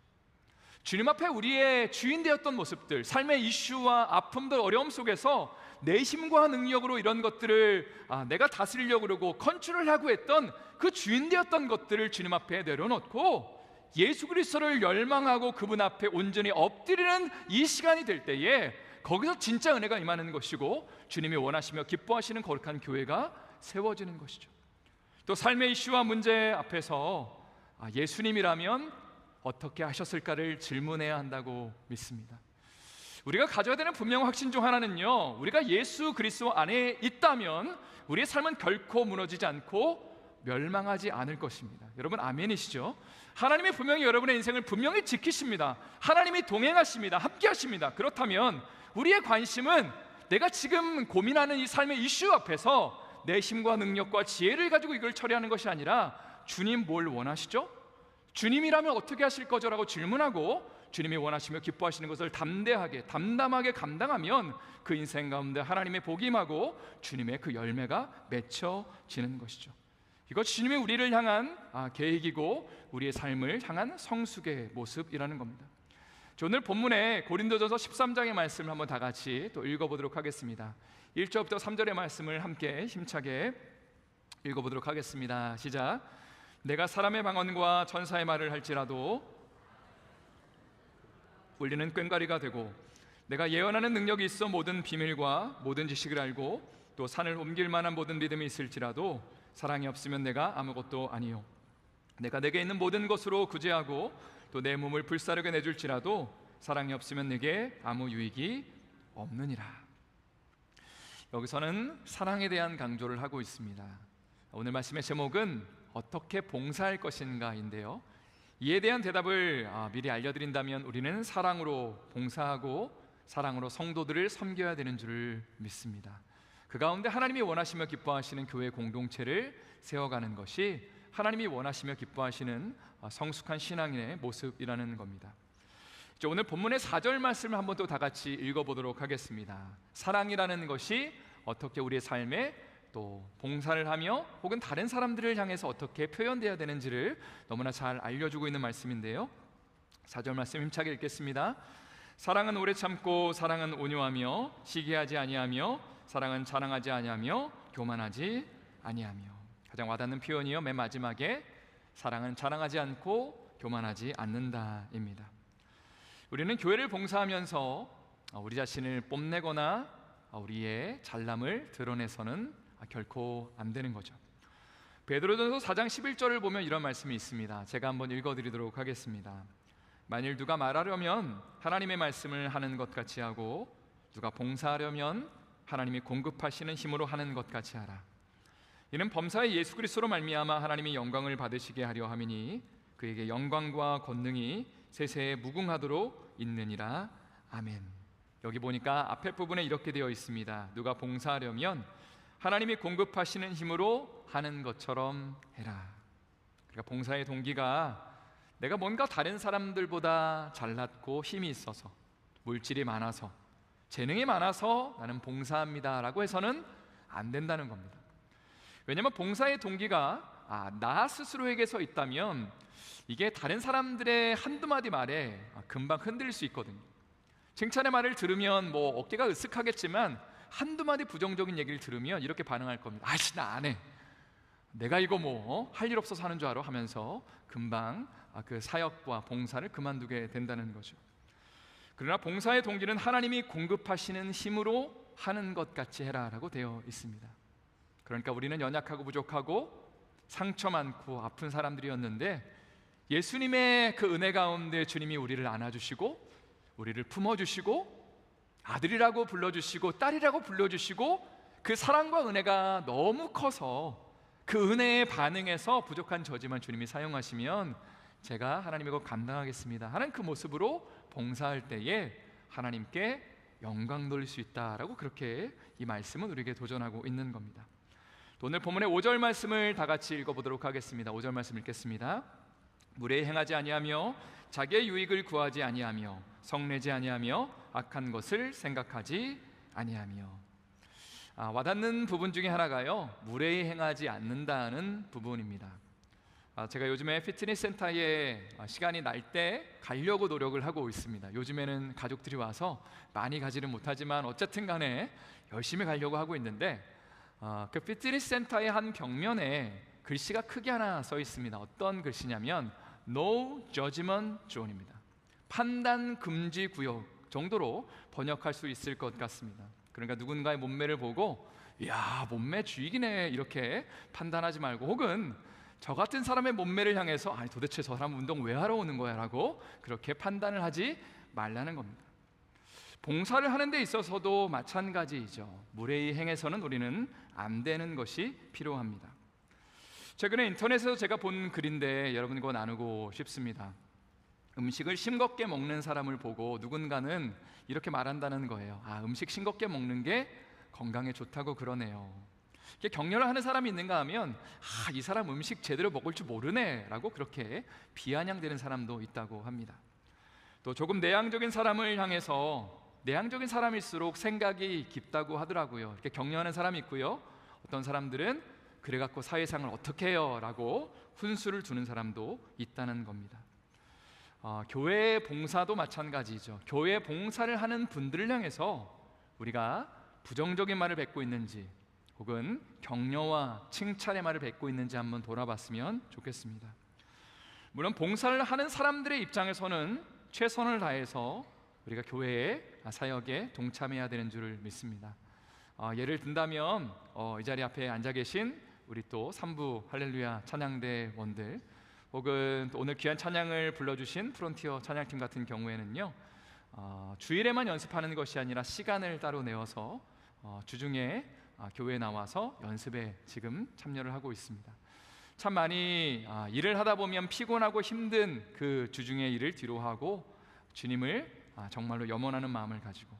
S3: 주님 앞에 우리의 주인 되었던 모습들, 삶의 이슈와 아픔들, 어려움 속에서 내 힘과 능력으로 이런 것들을 내가 다스리려고 그러고 컨트롤하고 했던 그 주인 되었던 것들을 주님 앞에 내려놓고 예수 그리스도를 열망하고 그분 앞에 온전히 엎드리는 이 시간이 될 때에 거기서 진짜 은혜가 임하는 것이고 주님이 원하시며 기뻐하시는 거룩한 교회가 세워지는 것이죠. 또 삶의 이슈와 문제 앞에서 예수님이라면 어떻게 하셨을까를 질문해야 한다고 믿습니다. 우리가 가져야 되는 분명한 확신 중 하나는요, 우리가 예수 그리스도 안에 있다면 우리의 삶은 결코 무너지지 않고 멸망하지 않을 것입니다. 여러분 아멘이시죠? 하나님이 분명히 여러분의 인생을 분명히 지키십니다. 하나님이 동행하십니다. 함께 하십니다. 그렇다면 우리의 관심은 내가 지금 고민하는 이 삶의 이슈 앞에서 내 힘과 능력과 지혜를 가지고 이걸 처리하는 것이 아니라 주님 뭘 원하시죠? 주님이라면 어떻게 하실 거죠? 라고 질문하고 주님이 원하시며 기뻐하시는 것을 담대하게 담담하게 감당하면 그 인생 가운데 하나님의 복이 임하고 주님의 그 열매가 맺혀지는 것이죠. 이것 주님이 우리를 향한 계획이고 우리의 삶을 향한 성숙의 모습이라는 겁니다. 오늘 본문에 고린도전서 13장의 말씀을 한번 다 같이 또 읽어보도록 하겠습니다. 1절부터 3절의 말씀을 함께 힘차게 읽어보도록 하겠습니다. 시작. 내가 사람의 방언과 천사의 말을 할지라도 울리는 꽹과리가 되고 내가 예언하는 능력이 있어 모든 비밀과 모든 지식을 알고 또 산을 옮길 만한 모든 믿음이 있을지라도 사랑이 없으면 내가 아무것도 아니요 내가 내게 있는 모든 것으로 구제하고 또 내 몸을 불사르게 내줄지라도 사랑이 없으면 내게 아무 유익이 없느니라. 여기서는 사랑에 대한 강조를 하고 있습니다. 오늘 말씀의 제목은 어떻게 봉사할 것인가인데요, 이에 대한 대답을 미리 알려드린다면 우리는 사랑으로 봉사하고 사랑으로 성도들을 섬겨야 되는 줄을 믿습니다. 그 가운데 하나님이 원하시며 기뻐하시는 교회 공동체를 세워가는 것이 하나님이 원하시며 기뻐하시는 성숙한 신앙인의 모습이라는 겁니다. 오늘 본문의 4절 말씀을 한번 또 다 같이 읽어보도록 하겠습니다. 사랑이라는 것이 어떻게 우리의 삶에 또 봉사를 하며 혹은 다른 사람들을 향해서 어떻게 표현되어야 되는지를 너무나 잘 알려주고 있는 말씀인데요, 4절 말씀 힘차게 읽겠습니다. 사랑은 오래 참고 사랑은 온유하며 시기하지 아니하며 사랑은 자랑하지 아니하며 교만하지 아니하며. 가장 와닿는 표현이요, 맨 마지막에 사랑은 자랑하지 않고 교만하지 않는다입니다. 우리는 교회를 봉사하면서 우리 자신을 뽐내거나 우리의 잘남을 드러내서는 결코 안 되는 거죠. 베드로전서 4장 11절을 보면 이런 말씀이 있습니다. 제가 한번 읽어드리도록 하겠습니다. 만일 누가 말하려면 하나님의 말씀을 하는 것 같이 하고 누가 봉사하려면 하나님이 공급하시는 힘으로 하는 것 같이 하라. 이는 범사의 예수 그리스도로 말미암아 하나님이 영광을 받으시게 하려 함이니 그에게 영광과 권능이 세세에 무궁하도록 있느니라. 아멘. 여기 보니까 앞에 부분에 이렇게 되어 있습니다. 누가 봉사하려면 하나님이 공급하시는 힘으로 하는 것처럼 해라. 그러니까 봉사의 동기가 내가 뭔가 다른 사람들보다 잘났고 힘이 있어서 물질이 많아서 재능이 많아서 나는 봉사합니다 라고 해서는 안 된다는 겁니다. 왜냐하면 봉사의 동기가 나 스스로에게서 있다면 이게 다른 사람들의 한두 마디 말에 금방 흔들릴 수 있거든요. 칭찬의 말을 들으면 뭐 어깨가 으쓱하겠지만 한두 마디 부정적인 얘기를 들으면 이렇게 반응할 겁니다. 아이씨 나 안 해. 내가 이거 뭐 할 일 없어서 하는 줄 알아 하면서 금방 그 사역과 봉사를 그만두게 된다는 거죠. 그러나 봉사의 동기는 하나님이 공급하시는 힘으로 하는 것 같이 해라라고 되어 있습니다. 그러니까 우리는 연약하고 부족하고 상처 많고 아픈 사람들이었는데 예수님의 그 은혜 가운데 주님이 우리를 안아주시고 우리를 품어주시고 아들이라고 불러주시고 딸이라고 불러주시고 그 사랑과 은혜가 너무 커서 그 은혜에 반응해서 부족한 저지만 주님이 사용하시면 제가 하나님의 것 감당하겠습니다 하는 그 모습으로 봉사할 때에 하나님께 영광 돌릴 수 있다라고 그렇게 이 말씀은 우리에게 도전하고 있는 겁니다. 오늘 본문의 5절 말씀을 다 같이 읽어보도록 하겠습니다. 5절 말씀 읽겠습니다. 무례히 행하지 아니하며 자기의 유익을 구하지 아니하며 성내지 아니하며 악한 것을 생각하지 아니하며. 와닿는 부분 중에 하나가요, 무례히 행하지 않는다는 부분입니다. 제가 요즘에 피트니스 센터에 시간이 날 때 가려고 노력을 하고 있습니다. 요즘에는 가족들이 와서 많이 가지는 못하지만 어쨌든 간에 열심히 가려고 하고 있는데 그 피트니스 센터의 한 벽면에 글씨가 크게 하나 써 있습니다. 어떤 글씨냐면 No Judgment Zone입니다. 판단 금지 구역 정도로 번역할 수 있을 것 같습니다. 그러니까 누군가의 몸매를 보고 야, 몸매 주익이네 이렇게 판단하지 말고, 혹은 저 같은 사람의 몸매를 향해서 아니 도대체 저 사람 운동 왜 하러 오는 거야 라고 그렇게 판단을 하지 말라는 겁니다. 봉사를 하는 데 있어서도 마찬가지이죠. 무례히 행해서는 우리는 안 되는 것이 필요합니다. 최근에 인터넷에서 제가 본 글인데 여러분과 나누고 싶습니다. 음식을 싱겁게 먹는 사람을 보고 누군가는 이렇게 말한다는 거예요. 음식 싱겁게 먹는 게 건강에 좋다고 그러네요. 격려를 하는 사람이 있는가 하면 이 사람 음식 제대로 먹을 줄 모르네 라고 그렇게 비아냥대는 사람도 있다고 합니다. 또 조금 내향적인 사람을 향해서 내향적인 사람일수록 생각이 깊다고 하더라고요. 이렇게 격려하는 사람이 있고요, 어떤 사람들은 그래갖고 사회상을 어떻게 해요 라고 훈수를 두는 사람도 있다는 겁니다. 교회 봉사도 마찬가지죠. 교회 봉사를 하는 분들을 향해서 우리가 부정적인 말을 뱉고 있는지 혹은 격려와 칭찬의 말을 뱉고 있는지 한번 돌아봤으면 좋겠습니다. 물론 봉사를 하는 사람들의 입장에서는 최선을 다해서 우리가 교회의 사역에 동참해야 되는 줄 믿습니다. 예를 든다면 이 자리 앞에 앉아 계신 우리 또 3부 할렐루야 찬양대원들, 혹은 또 오늘 귀한 찬양을 불러주신 프론티어 찬양팀 같은 경우에는요, 주일에만 연습하는 것이 아니라 시간을 따로 내어서 주중에 교회에 나와서 연습에 지금 참여를 하고 있습니다. 참 많이 일을 하다 보면 피곤하고 힘든 그 주중의 일을 뒤로 하고 주님을 정말로 염원하는 마음을 가지고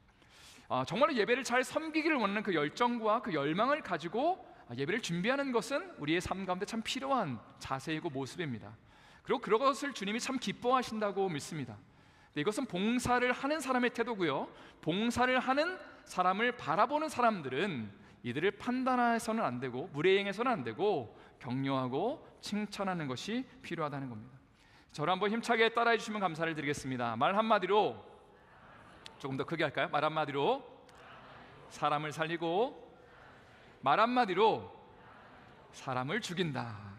S3: 정말로 예배를 잘 섬기기를 원하는 그 열정과 그 열망을 가지고 예배를 준비하는 것은 우리의 삶 가운데 참 필요한 자세이고 모습입니다. 그리고 그것을 주님이 참 기뻐하신다고 믿습니다. 이것은 봉사를 하는 사람의 태도고요, 봉사를 하는 사람을 바라보는 사람들은 이들을 판단해서는 안 되고 무례히 행해서는 안 되고 격려하고 칭찬하는 것이 필요하다는 겁니다. 저를 한번 힘차게 따라해 주시면 감사를 드리겠습니다. 말 한마디로, 조금 더 크게 할까요? 말 한마디로 사람을 살리고 말 한마디로 사람을 죽인다.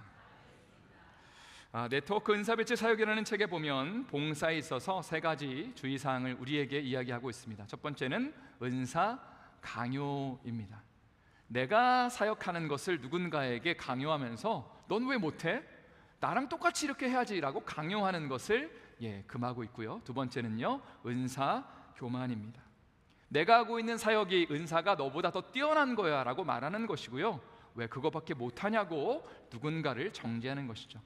S3: 네트워크 은사배치 사역이라는 책에 보면 봉사에 있어서 3가지 주의사항을 우리에게 이야기하고 있습니다. 첫 번째는 은사 강요입니다. 내가 사역하는 것을 누군가에게 강요하면서 넌 왜 못해? 나랑 똑같이 이렇게 해야지 라고 강요하는 것을 금하고 있고요. 두 번째는요, 은사 교만입니다. 내가 하고 있는 사역이 은사가 너보다 더 뛰어난 거야 라고 말하는 것이고요, 왜 그거밖에 못하냐고 누군가를 정죄하는 것이죠.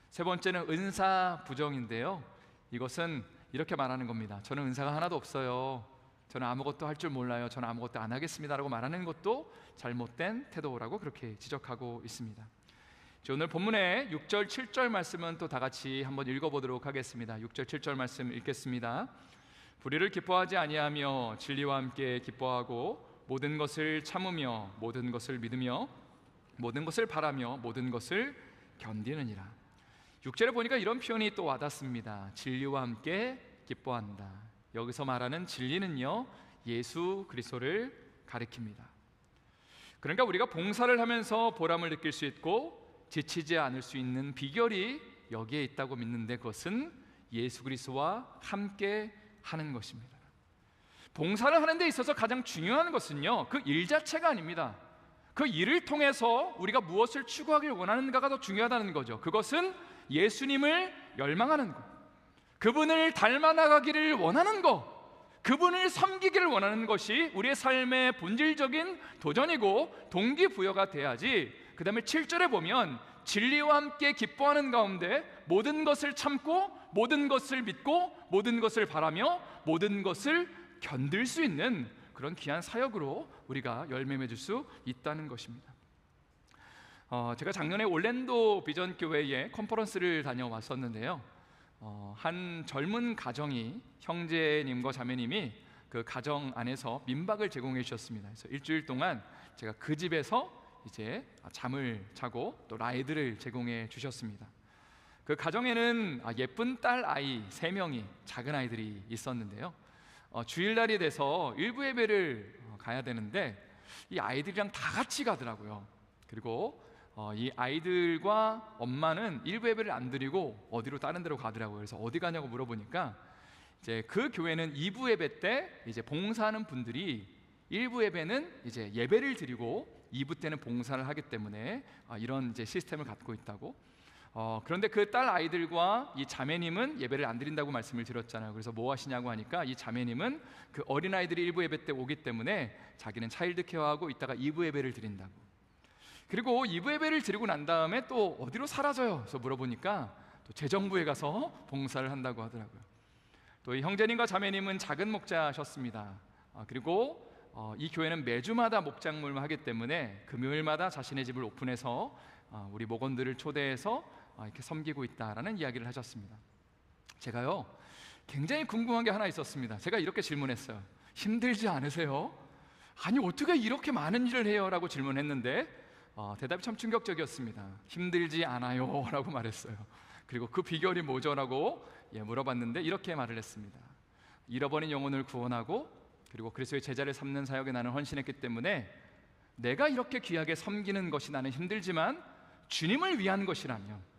S3: 세 번째는 은사 부정인데요, 이것은 이렇게 말하는 겁니다. 저는 은사가 하나도 없어요, 저는 아무것도 할 줄 몰라요, 저는 아무것도 안 하겠습니다 라고 말하는 것도 잘못된 태도라고 그렇게 지적하고 있습니다. 오늘 본문의 6절 7절 말씀은 또 다 같이 한번 읽어보도록 하겠습니다. 6절 7절 말씀 읽겠습니다. 불의를 기뻐하지 아니하며 진리와 함께 기뻐하고 모든 것을 참으며 모든 것을 믿으며 모든 것을 바라며 모든 것을 견디느니라. 6절에 보니까 이런 표현이 또 와닿습니다. 진리와 함께 기뻐한다. 여기서 말하는 진리는요, 예수 그리스도를 가리킵니다. 그러니까 우리가 봉사를 하면서 보람을 느낄 수 있고 지치지 않을 수 있는 비결이 여기에 있다고 믿는데, 그것은 예수 그리스도와 함께 하는 것입니다. 봉사를 하는 데 있어서 가장 중요한 것은요, 그 일 자체가 아닙니다. 그 그 일을 통해서 우리가 무엇을 추구하길 원하는가가 더 중요하다는 거죠. 그것은 예수님을 열망하는 것, 그분을 닮아 나가기를 원하는 것, 그분을 섬기기를 원하는 것이 우리의 삶의 본질적인 도전이고 동기부여가 돼야지. 그 다음에 7절에 보면 진리와 함께 기뻐하는 가운데 모든 것을 참고 모든 것을 믿고 모든 것을 바라며 모든 것을 견딜 수 있는 그런 귀한 사역으로 우리가 열매 맺을 수 있다는 것입니다. 제가 작년에 올랜도 비전 교회에 컨퍼런스를 다녀왔었는데요. 한 젊은 가정이, 형제님과 자매님이 그 가정 안에서 민박을 제공해 주셨습니다. 그래서 일주일 동안 제가 그 집에서 이제 잠을 자고 또 라이드를 제공해 주셨습니다. 그 가정에는 예쁜 딸 아이 3명이, 작은 아이들이 있었는데요. 주일날이 돼서 일부 예배를 가야 되는데 이 아이들이랑 다 같이 가더라고요. 그리고 이 아이들과 엄마는 일부 예배를 안 드리고 어디로 다른 데로 가더라고요. 그래서 어디 가냐고 물어보니까 이제 그 교회는 2부 예배 때 이제 봉사하는 분들이 1부 예배는 이제 예배를 드리고 2부 때는 봉사를 하기 때문에 이런 이제 시스템을 갖고 있다고. 그런데 그 딸 아이들과 이 자매님은 예배를 안 드린다고 말씀을 드렸잖아요. 그래서 뭐 하시냐고 하니까 이 자매님은 그 어린아이들이 1부 예배 때 오기 때문에 자기는 차일드 케어하고 이따가 2부 예배를 드린다고. 그리고 2부 예배를 드리고 난 다음에 또 어디로 사라져요? 그래서 물어보니까 또 재정부에 가서 봉사를 한다고 하더라고요. 또 이 형제님과 자매님은 작은 목자셨습니다. 그리고 이 교회는 매주마다 목장물을 하기 때문에 금요일마다 자신의 집을 오픈해서 우리 목원들을 초대해서 이렇게 섬기고 있다라는 이야기를 하셨습니다. 제가요 굉장히 궁금한 게 하나 있었습니다. 제가 이렇게 질문했어요. 힘들지 않으세요? 아니 어떻게 이렇게 많은 일을 해요? 라고 질문했는데 대답이 참 충격적이었습니다. 힘들지 않아요 라고 말했어요. 그리고 그 비결이 뭐죠? 라고 물어봤는데 이렇게 말을 했습니다. 잃어버린 영혼을 구원하고 그리고 그리스도의 제자를 삼는 사역에 나는 헌신했기 때문에 내가 이렇게 귀하게 섬기는 것이 나는 힘들지만 주님을 위한 것이라면,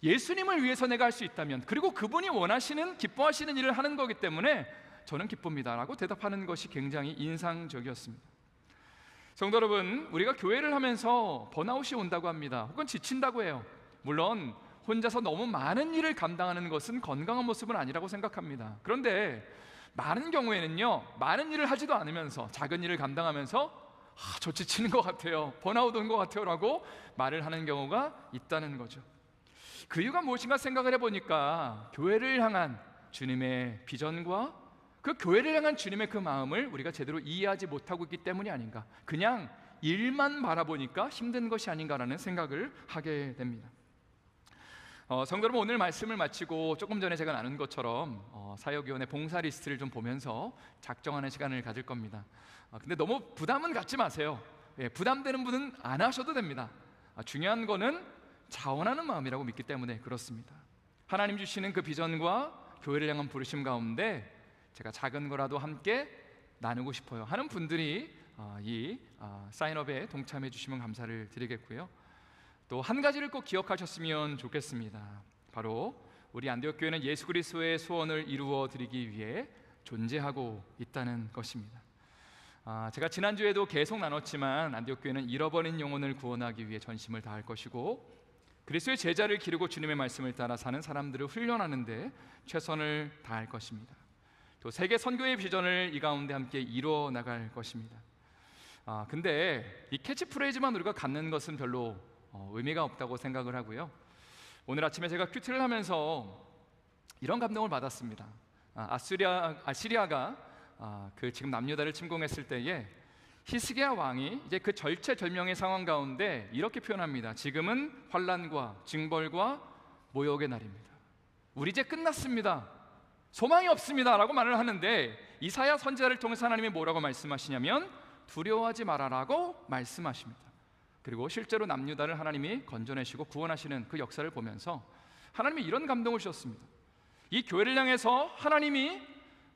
S3: 예수님을 위해서 내가 할 수 있다면, 그리고 그분이 원하시는 기뻐하시는 일을 하는 거기 때문에 저는 기쁩니다 라고 대답하는 것이 굉장히 인상적이었습니다. 성도 여러분, 우리가 교회를 하면서 번아웃이 온다고 합니다. 혹은 지친다고 해요. 물론 혼자서 너무 많은 일을 감당하는 것은 건강한 모습은 아니라고 생각합니다. 그런데 많은 경우에는요, 많은 일을 하지도 않으면서 작은 일을 감당하면서 저 지치는 것 같아요, 번아웃 온 것 같아요 라고 말을 하는 경우가 있다는 거죠. 그 이유가 무엇인가 생각을 해보니까 교회를 향한 주님의 비전과 그 교회를 향한 주님의 그 마음을 우리가 제대로 이해하지 못하고 있기 때문이 아닌가, 그냥 일만 바라보니까 힘든 것이 아닌가라는 생각을 하게 됩니다. 성도 여러분, 오늘 말씀을 마치고 조금 전에 제가 나눈 것처럼 사역위원회 봉사 리스트를 좀 보면서 작정하는 시간을 가질 겁니다. 근데 너무 부담은 갖지 마세요. 부담되는 분은 안 하셔도 됩니다. 중요한 거는 자원하는 마음이라고 믿기 때문에 그렇습니다. 하나님 주시는 그 비전과 교회를 향한 부르심 가운데 제가 작은 거라도 함께 나누고 싶어요 하는 분들이 이 사인업에 동참해 주시면 감사를 드리겠고요. 또 한 가지를 꼭 기억하셨으면 좋겠습니다. 바로 우리 안디옥 교회는 예수 그리스도의 소원을 이루어 드리기 위해 존재하고 있다는 것입니다. 제가 지난주에도 계속 나눴지만 안디옥 교회는 잃어버린 영혼을 구원하기 위해 전심을 다할 것이고 그리스도의 제자를 기르고 주님의 말씀을 따라 사는 사람들을 훈련하는 데 최선을 다할 것입니다. 또 세계 선교의 비전을 이 가운데 함께 이루어 나갈 것입니다. 근데 이 캐치프레이즈만 우리가 갖는 것은 별로 의미가 없다고 생각을 하고요. 오늘 아침에 제가 큐티를 하면서 이런 감동을 받았습니다. 시리아가 그 지금 남유다를 침공했을 때에 히스기야 왕이 이제 그 절체절명의 상황 가운데 이렇게 표현합니다. 지금은 환난과 징벌과 모욕의 날입니다. 우리 이제 끝났습니다. 소망이 없습니다 라고 말을 하는데 이사야 선지자를 통해서 하나님이 뭐라고 말씀하시냐면 두려워하지 말아라고 말씀하십니다. 그리고 실제로 남유다를 하나님이 건져내시고 구원하시는 그 역사를 보면서 하나님이 이런 감동을 주셨습니다. 이 교회를 향해서 하나님이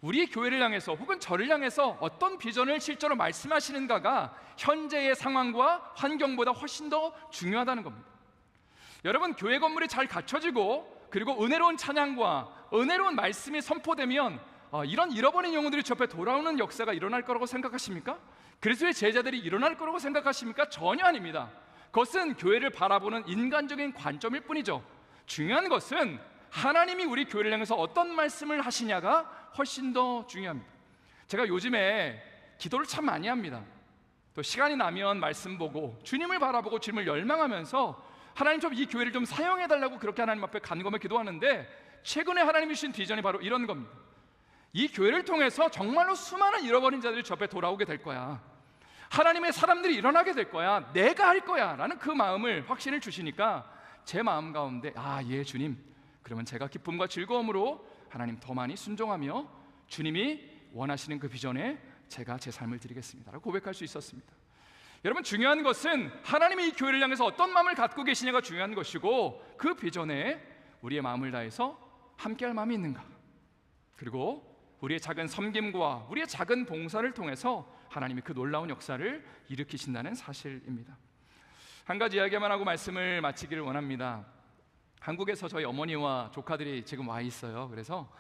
S3: 우리 교회를 향해서 혹은 저를 향해서 어떤 비전을 실제로 말씀하시는가가 현재의 상황과 환경보다 훨씬 더 중요하다는 겁니다. 여러분, 교회 건물이 잘 갖춰지고 그리고 은혜로운 찬양과 은혜로운 말씀이 선포되면 이런 잃어버린 영혼들이 저 앞에 돌아오는 역사가 일어날 거라고 생각하십니까? 그리스도의 제자들이 일어날 거라고 생각하십니까? 전혀 아닙니다. 그것은 교회를 바라보는 인간적인 관점일 뿐이죠. 중요한 것은 하나님이 우리 교회를 향해서 어떤 말씀을 하시냐가 훨씬 더 중요합니다. 제가 요즘에 기도를 참 많이 합니다. 또 시간이 나면 말씀 보고 주님을 바라보고 주님을 열망하면서 하나님 좀 이 교회를 좀 사용해달라고 그렇게 하나님 앞에 간구하며 기도하는데, 최근에 하나님이 주신 비전이 바로 이런 겁니다. 이 교회를 통해서 정말로 수많은 잃어버린 자들이 저 앞에 돌아오게 될 거야. 하나님의 사람들이 일어나게 될 거야. 내가 할 거야 라는 그 마음을, 확신을 주시니까 제 마음 가운데 예 주님, 그러면 제가 기쁨과 즐거움으로 하나님 더 많이 순종하며 주님이 원하시는 그 비전에 제가 제 삶을 드리겠습니다 라고 고백할 수 있었습니다. 여러분, 중요한 것은 하나님이 이 교회를 향해서 어떤 마음을 갖고 계시냐가 중요한 것이고, 그 비전에 우리의 마음을 다해서 함께할 마음이 있는가, 그리고 우리의 작은 섬김과 우리의 작은 봉사를 통해서 하나님이 그 놀라운 역사를 일으키신다는 사실입니다. 한 가지 이야기만 하고 말씀을 마치기를 원합니다. 한국에서 저희 어머니와 조카들이 지금 와 있어요. 그래서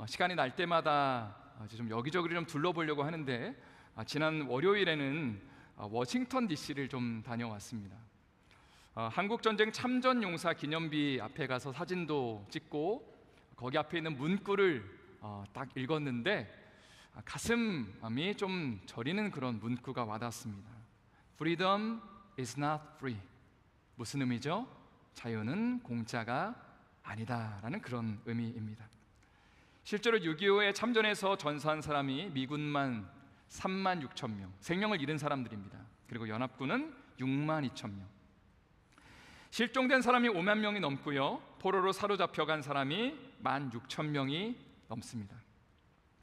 S3: 시간이 날 때마다 좀 여기저기 좀 둘러보려고 하는데, 지난 월요일에는 워싱턴 DC를 좀 다녀왔습니다. 한국전쟁 참전용사 기념비 앞에 가서 사진도 찍고 거기 앞에 있는 문구를 딱 읽었는데 가슴이 좀 저리는 그런 문구가 와닿습니다. Freedom is not free. 무슨 의미죠? 자유는 공짜가 아니다라는 그런 의미입니다. 실제로 6.25에 참전해서 전사한 사람이 미군만 3만 6천 명, 생명을 잃은 사람들입니다. 그리고 연합군은 6만 2천 명. 실종된 사람이 5만 명이 넘고요, 포로로 사로잡혀간 사람이 1만 6천 명이 넘습니다.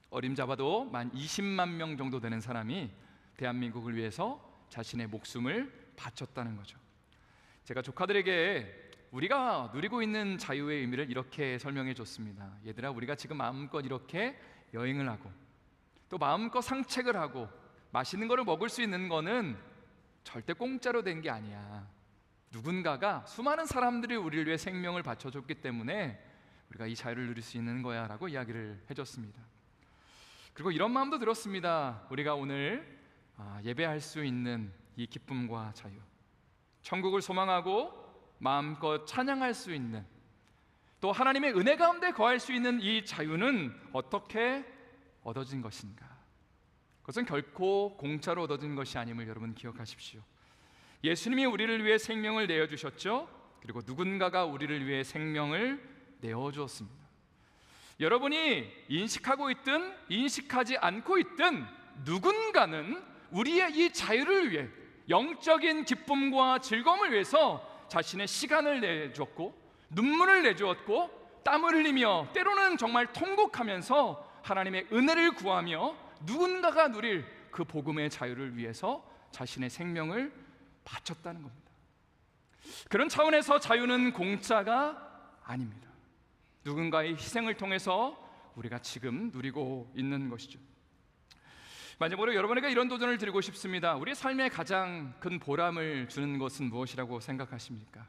S3: 어림잡아도 1만 20만 명 정도 되는 사람이 대한민국을 위해서 자신의 목숨을 바쳤다는 거죠. 제가 조카들에게 우리가 누리고 있는 자유의 의미를 이렇게 설명해 줬습니다. 얘들아, 우리가 지금 마음껏 이렇게 여행을 하고 또 마음껏 산책을 하고 맛있는 거를 먹을 수 있는 거는 절대 공짜로 된 게 아니야. 누군가가, 수많은 사람들이 우리를 위해 생명을 바쳐줬기 때문에 우리가 이 자유를 누릴 수 있는 거야 라고 이야기를 해줬습니다. 그리고 이런 마음도 들었습니다. 우리가 오늘 예배할 수 있는 이 기쁨과 자유, 천국을 소망하고 마음껏 찬양할 수 있는, 또 하나님의 은혜 가운데 거할 수 있는 이 자유는 어떻게 얻어진 것인가? 그것은 결코 공짜로 얻어진 것이 아님을 여러분 기억하십시오. 예수님이 우리를 위해 생명을 내어주셨죠. 그리고 누군가가 우리를 위해 생명을 내어주었습니다. 여러분이 인식하고 있든 인식하지 않고 있든 누군가는 우리의 이 자유를 위해, 영적인 기쁨과 즐거움을 위해서 자신의 시간을 내주었고 눈물을 내주었고 땀을 흘리며 때로는 정말 통곡하면서 하나님의 은혜를 구하며 누군가가 누릴 그 복음의 자유를 위해서 자신의 생명을 바쳤다는 겁니다. 그런 차원에서 자유는 공짜가 아닙니다. 누군가의 희생을 통해서 우리가 지금 누리고 있는 것이죠. 마지막으로 여러분에게 이런 도전을 드리고 싶습니다. 우리의 삶에 가장 큰 보람을 주는 것은 무엇이라고 생각하십니까?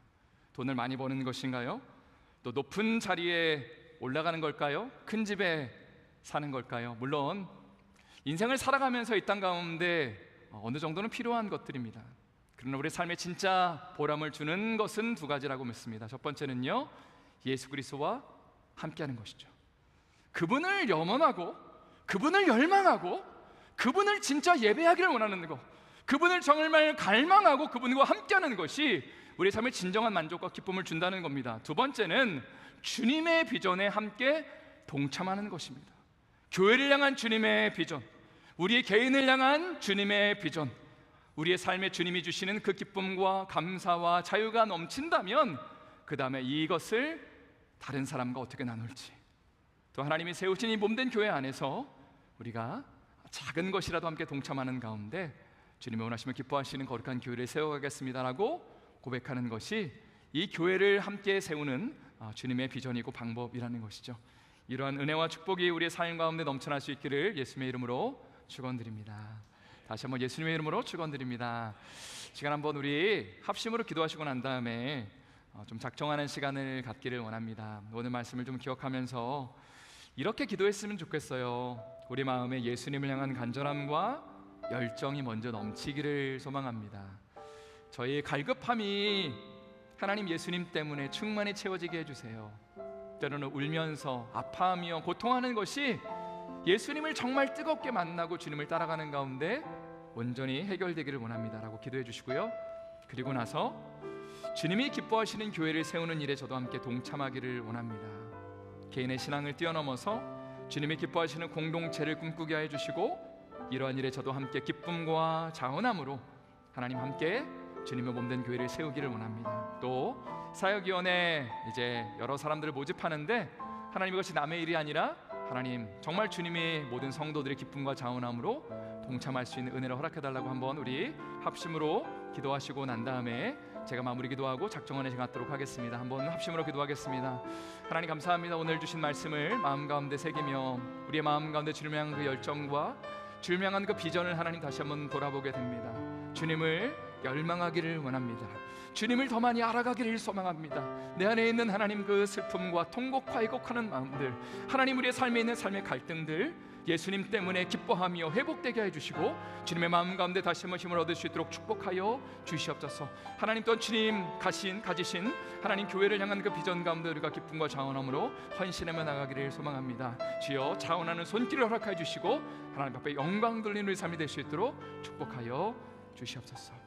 S3: 돈을 많이 버는 것인가요? 또 높은 자리에 올라가는 걸까요? 큰 집에 사는 걸까요? 물론 인생을 살아가면서 이 땅 가운데 어느 정도는 필요한 것들입니다. 그러나 우리 삶에 진짜 보람을 주는 것은 두 가지라고 믿습니다. 첫 번째는요, 예수 그리스도와 함께하는 것이죠. 그분을 염원하고 그분을 열망하고 그분을 진짜 예배하기를 원하는 것, 그분을 정말 갈망하고 그분과 함께하는 것이 우리 삶의 진정한 만족과 기쁨을 준다는 겁니다. 두 번째는 주님의 비전에 함께 동참하는 것입니다. 교회를 향한 주님의 비전, 우리의 개인을 향한 주님의 비전, 우리의 삶에 주님이 주시는 그 기쁨과 감사와 자유가 넘친다면 그 다음에 이것을 다른 사람과 어떻게 나눌지, 또 하나님이 세우신 이 몸된 교회 안에서 우리가 작은 것이라도 함께 동참하는 가운데 주님이 원하시면 기뻐하시는 거룩한 교회를 세워가겠습니다라고 고백하는 것이 이 교회를 함께 세우는 주님의 비전이고 방법이라는 것이죠. 이러한 은혜와 축복이 우리의 삶 가운데 넘쳐날 수 있기를 예수님의 이름으로 축원드립니다. 다시 한번 예수님의 이름으로 축원드립니다. 시간 한번 우리 합심으로 기도하시고 난 다음에 좀 작정하는 시간을 갖기를 원합니다. 오늘 말씀을 좀 기억하면서 이렇게 기도했으면 좋겠어요. 우리 마음에 예수님을 향한 간절함과 열정이 먼저 넘치기를 소망합니다. 저희의 갈급함이 하나님 예수님 때문에 충만히 채워지게 해주세요. 때로는 울면서 아파하며 고통하는 것이 예수님을 정말 뜨겁게 만나고 주님을 따라가는 가운데 온전히 해결되기를 원합니다 라고 기도해 주시고요. 그리고 나서 주님이 기뻐하시는 교회를 세우는 일에 저도 함께 동참하기를 원합니다. 개인의 신앙을 뛰어넘어서 주님이 기뻐하시는 공동체를 꿈꾸게 해 주시고 이러한 일에 저도 함께 기쁨과 자원함으로 하나님 함께 주님의 몸된 교회를 세우기를 원합니다. 또 사역위원회 이제 여러 사람들을 모집하는데 하나님 이것이 남의 일이 아니라 하나님 정말 주님이 모든 성도들의 기쁨과 자원함으로 동참할 수 있는 은혜를 허락해달라고 한번 우리 합심으로 기도하시고 난 다음에 제가 마무리 기도하고 작정원에 갖도록 하겠습니다. 한번 합심으로 기도하겠습니다. 하나님 감사합니다. 오늘 주신 말씀을 마음 가운데 새기며 우리의 마음 가운데 주님을 향한 그 열정과 주님을 향한 그 비전을 하나님 다시 한번 돌아보게 됩니다. 주님을 열망하기를 원합니다. 주님을 더 많이 알아가기를 소망합니다. 내 안에 있는 하나님 그 슬픔과 통곡과 애곡하는 마음들, 하나님 우리의 삶에 있는 삶의 갈등들 예수님 때문에 기뻐하며 회복되게 해주시고 주님의 마음 가운데 다시 한번 힘을 얻을 수 있도록 축복하여 주시옵소서. 하나님 또한 주님 가지신 하나님 교회를 향한 그 비전 가운데 우리가 기쁨과 자원함으로 헌신하며 나가기를 소망합니다. 주여 자원하는 손길을 허락하여 주시고 하나님 앞에 영광 돌리는 우리 삶이 될 수 있도록 축복하여 주시옵소서.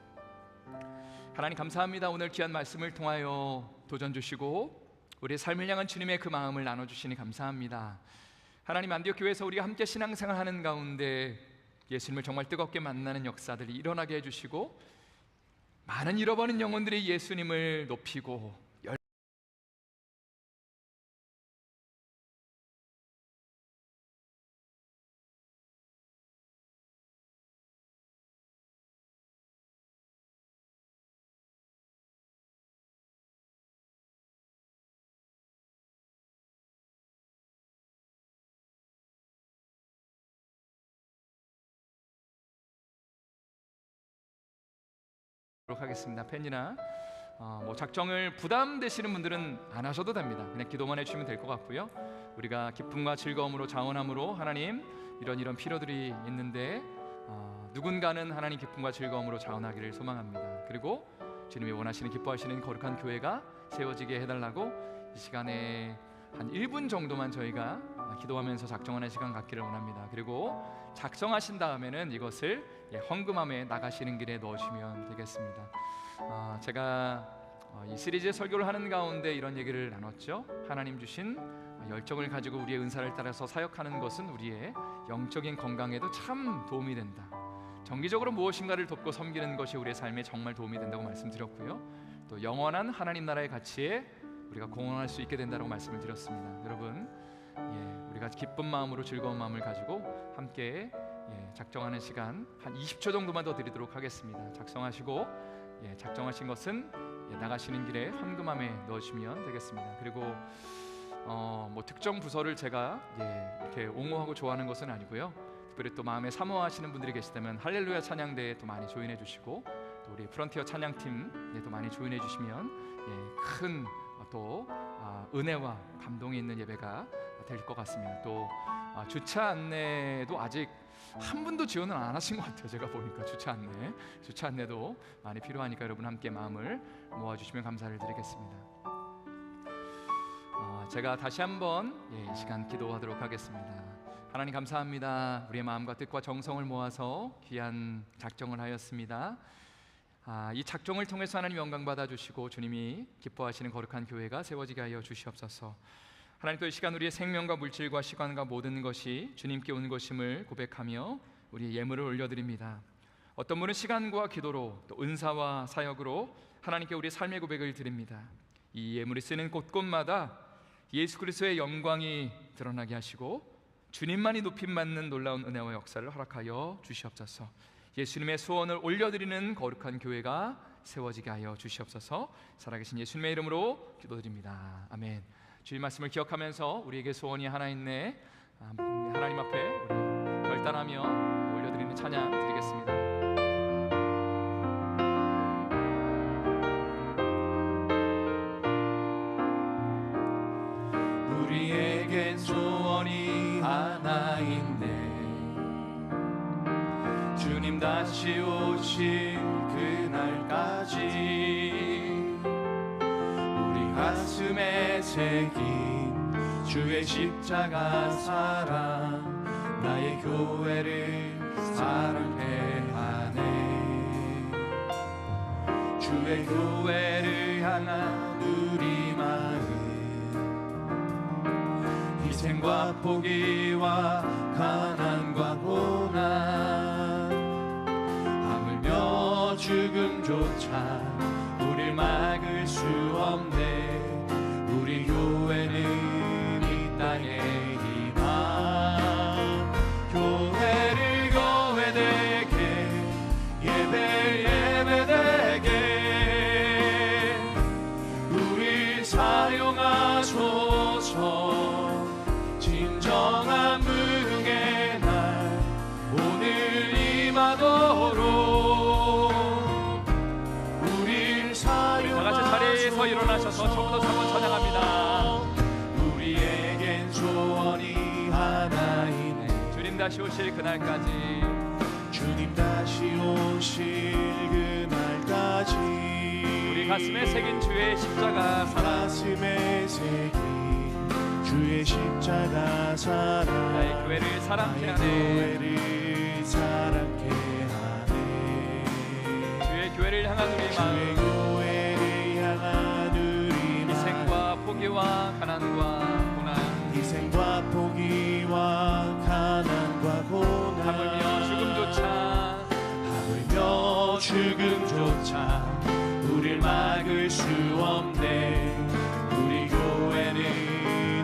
S3: 하나님 감사합니다. 오늘 귀한 말씀을 통하여 도전 주시고 우리의 삶을 향한 주님의 그 마음을 나눠주시니 감사합니다. 하나님 안디옥 교회에서 우리가 함께 신앙생활하는 가운데 예수님을 정말 뜨겁게 만나는 역사들이 일어나게 해주시고 많은 잃어버린 영혼들이 예수님을 높이고 하겠습니다. 펜이나 작정을 부담되시는 분들은 안 하셔도 됩니다. 그냥 기도만 해주시면 될 것 같고요. 우리가 기쁨과 즐거움으로 자원함으로 하나님 이런 필요들이 있는데 누군가는 하나님 기쁨과 즐거움으로 자원하기를 소망합니다. 그리고 주님이 원하시는 기뻐하시는 거룩한 교회가 세워지게 해달라고 이 시간에 한 1분 정도만 저희가 기도하면서 작정하는 시간 갖기를 원합니다. 그리고 작정하신 다음에는 이것을 헌금함에 나가시는 길에 넣으시면 되겠습니다. 제가 이 시리즈 설교를 하는 가운데 이런 얘기를 나눴죠. 하나님 주신 열정을 가지고 우리의 은사를 따라서 사역하는 것은 우리의 영적인 건강에도 참 도움이 된다. 정기적으로 무엇인가를 돕고 섬기는 것이 우리의 삶에 정말 도움이 된다고 말씀드렸고요. 또 영원한 하나님 나라의 가치에 우리가 공헌할 수 있게 된다고 말씀을 드렸습니다. 여러분, 우리가 기쁜 마음으로 즐거운 마음을 가지고 함께 작정하는 시간 한 20초 정도만 더 드리도록 하겠습니다. 작성하시고 작정하신 것은 나가시는 길에 헌금함에 넣으시면 되겠습니다. 그리고 특정 부서를 제가 이렇게 옹호하고 좋아하는 것은 아니고요. 특별히 또 마음에 사모하시는 분들이 계시다면 할렐루야 찬양대에 또 많이 조인해 주시고 또 우리 프론티어 찬양팀에 또 많이 조인해 주시면 큰 또 은혜와 감동이 있는 예배가 될 것 같습니다. 또 주차 안내도 아직 한 분도 지원을 안 하신 것 같아요. 제가 보니까 주차 안내도 많이 필요하니까 여러분 함께 마음을 모아주시면 감사를 드리겠습니다. 제가 다시 한번 이 시간 기도하도록 하겠습니다. 하나님 감사합니다. 우리의 마음과 뜻과 정성을 모아서 귀한 작정을 하였습니다. 이 작정을 통해서 하나님 영광 받아주시고 주님이 기뻐하시는 거룩한 교회가 세워지게 하여 주시옵소서. 하나님 또 이 시간 우리의 생명과 물질과 시간과 모든 것이 주님께 온 것임을 고백하며 우리의 예물을 올려드립니다. 어떤 분은 시간과 기도로 또 은사와 사역으로 하나님께 우리의 삶의 고백을 드립니다. 이 예물이 쓰는 곳곳마다 예수 그리스도의 영광이 드러나게 하시고 주님만이 높임받는 놀라운 은혜와 역사를 허락하여 주시옵소서. 예수님의 소원을 올려드리는 거룩한 교회가 세워지게 하여 주시옵소서. 살아계신 예수님의 이름으로 기도드립니다. 아멘. 주의 말씀을 기억하면서 우리에게 소원이 하나 있네 하나님 앞에 우리 결단하며 올려드리는 찬양 드리겠습니다.
S5: 우리에겐 소원이 하나 있네 주님 다시 오실 그날까지 우리 가슴에 새긴 주의 십자가 사랑 나의 교회를 사랑해 하네. 주의 교회를 향한 우리 마음 희생과 포기와 가난과 고난 하물며 죽음조차 우릴 막을 수 없네. 우리 교회는 이 땅의 희망 교회를 교회되게 예배되게 우릴 사용하소서. 진정한 부흥의 날 오늘 임하도록 우릴 사용하소서.
S3: 다 같이 자리에서 일어나셔서 조금 더 한번 찬양합니다.
S5: 우리에겐 소원이 하나이네.
S3: 주님 다시 오실 그날까지
S5: 주님 다시 오실 그날까지
S3: 우리 가슴에 새긴 주의 십자가 사랑
S5: 가슴에 새긴 주의 십자가 사랑
S3: 나의 교회를 사랑케
S5: 나의
S3: 하네.
S5: 교회를 사랑케 하네.
S3: 주의 교회를 향한 우리
S5: 주의
S3: 마음
S5: 교회를 향한 우리 마음
S3: 희생과 포기와 가난과 고난
S5: 희생과 포기와 가난과 고난
S3: 하물며
S5: 죽음조차 우릴 막을 수 없네. 우리 교회는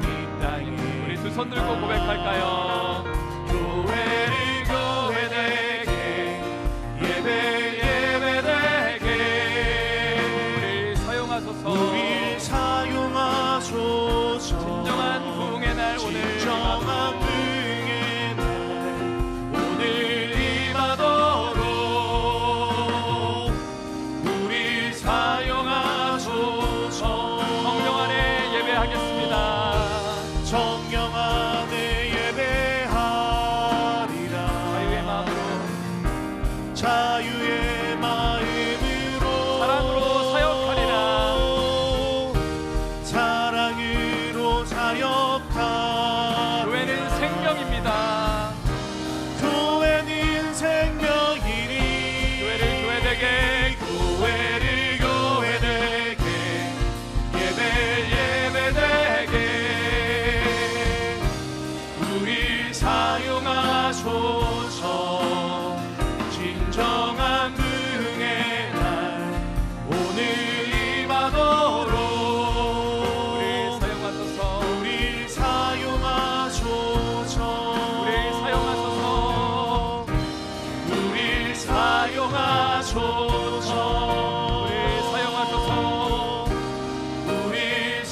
S5: 이 땅에
S3: 우리 두 손 들고 고백할까요?
S5: 교회를 교회되게 예배되게
S3: 우리를 사용하소서.
S5: 우릴 사용하소서.
S3: 진정한 부흥의 날 오늘
S5: 진정한 부흥의 날 오늘 임하도록 우릴 사용하소서.
S3: 성령 안에 예배하겠습니다.
S5: 성령 안에 예배하리라.
S3: 자유의 마음으로
S5: 자유의 마음으로
S3: 사랑으로 사역하리라.
S5: 사랑으로 사역하리라.
S3: 교회는 생명입니다.
S5: 교회는 생명이니
S3: 교회를 교회되게
S5: 교회를 교회되게 예배되게 우릴 사용하소서. 진정한 부흥의 날 오늘 임하도록
S3: 우리를 사용하소서.
S5: 우릴 사용하소서.
S3: 우리를 사용하소서.
S5: 우릴 사용하소서.
S3: 우리를 사용하소서.
S5: 우릴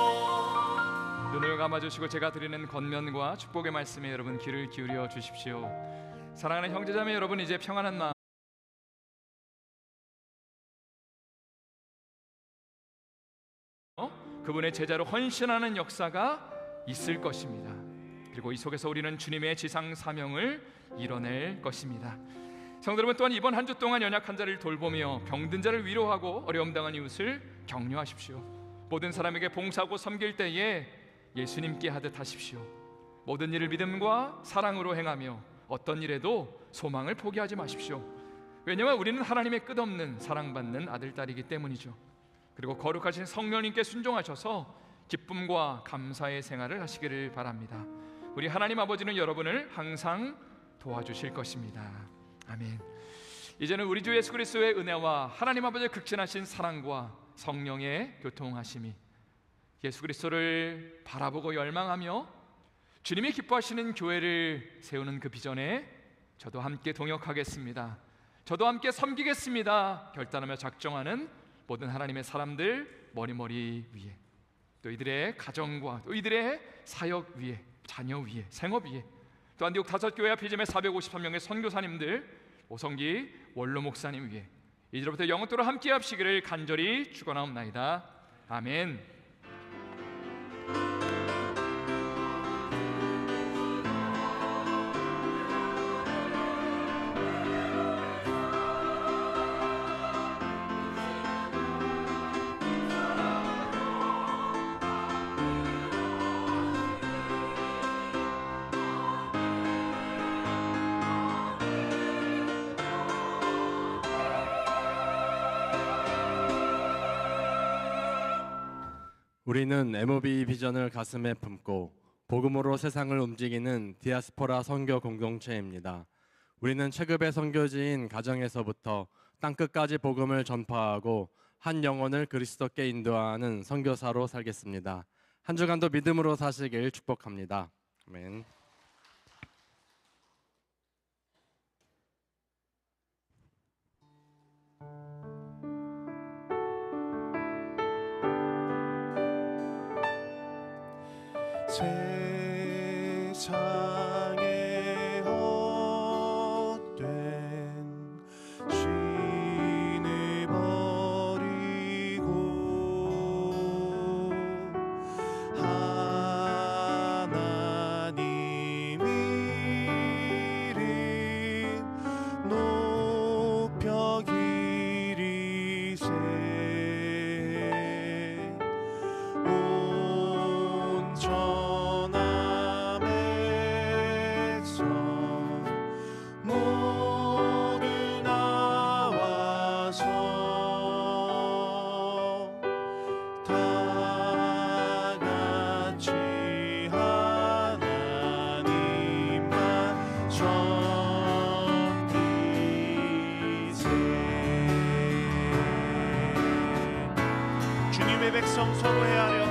S5: 사용하소서.
S3: 눈을 감아주시고 제가 드리는 권면과 축복의 말씀에 여러분 귀를 기울여 주십시오. 사랑하는 형제자매 여러분, 이제 평안한 마음 그분의 제자로 헌신하는 역사가 있을 것입니다. 그리고 이 속에서 우리는 주님의 지상 사명을 이뤄낼 것입니다. 성도 여러분, 또한 이번 한 주 동안 연약한 자를 돌보며 병든 자를 위로하고 어려움 당한 이웃을 격려하십시오. 모든 사람에게 봉사하고 섬길 때에 예수님께 하듯 하십시오. 모든 일을 믿음과 사랑으로 행하며 어떤 일에도 소망을 포기하지 마십시오. 왜냐하면 우리는 하나님의 끝없는 사랑받는 아들, 딸이기 때문이죠. 그리고 거룩하신 성령님께 순종하셔서 기쁨과 감사의 생활을 하시기를 바랍니다. 우리 하나님 아버지는 여러분을 항상 도와주실 것입니다. 아멘. 이제는 우리 주 예수 그리스도의 은혜와 하나님 아버지의 극진하신 사랑과 성령의 교통하심이 예수 그리스도를 바라보고 열망하며 주님이 기뻐하시는 교회를 세우는 그 비전에 저도 함께 동역하겠습니다. 저도 함께 섬기겠습니다. 결단하며 작정하는 모든 하나님의 사람들 머리머리 위에, 또 이들의 가정과 또 이들의 사역 위에, 자녀 위에, 생업 위에, 또 안디옥 다섯교회 피지의 453명의 선교사님들, 오성기 원로 목사님 위에 이제부터 영원토록 함께 합시기를 간절히 축원하옵나이다. 아멘.
S8: 우리는 MOB 비전을 가슴에 품고 복음으로 세상을 움직이는 디아스포라 선교 공동체입니다. 우리는 체급의 선교지인 가정에서부터 땅끝까지 복음을 전파하고 한 영혼을 그리스도께 인도하는 선교사로 살겠습니다. 한 주간도 믿음으로 사시길 축복합니다. 아멘.
S1: 세상에 헛된 신을 버리고 하나님 이름 높여 기리세 온 전함 백성 모두 나와서 다 같이 하나님만 섬기세. 주님의 백성 서로 헤아려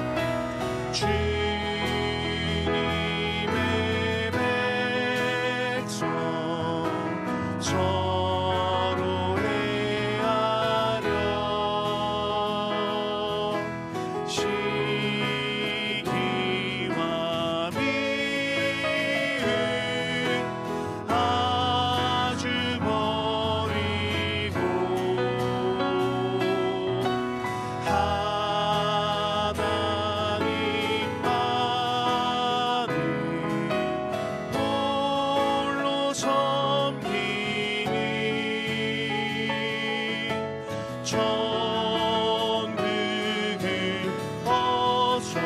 S1: 주님의 백성 서로 헤아려 시기와 미움 아주 버리고 하나님만을 홀로 섬기니 천국을 어서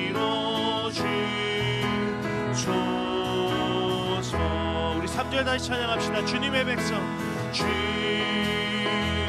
S1: 이뤄주소서. 우리 3절 다시 찬양합시다. 주님의 백성 주님의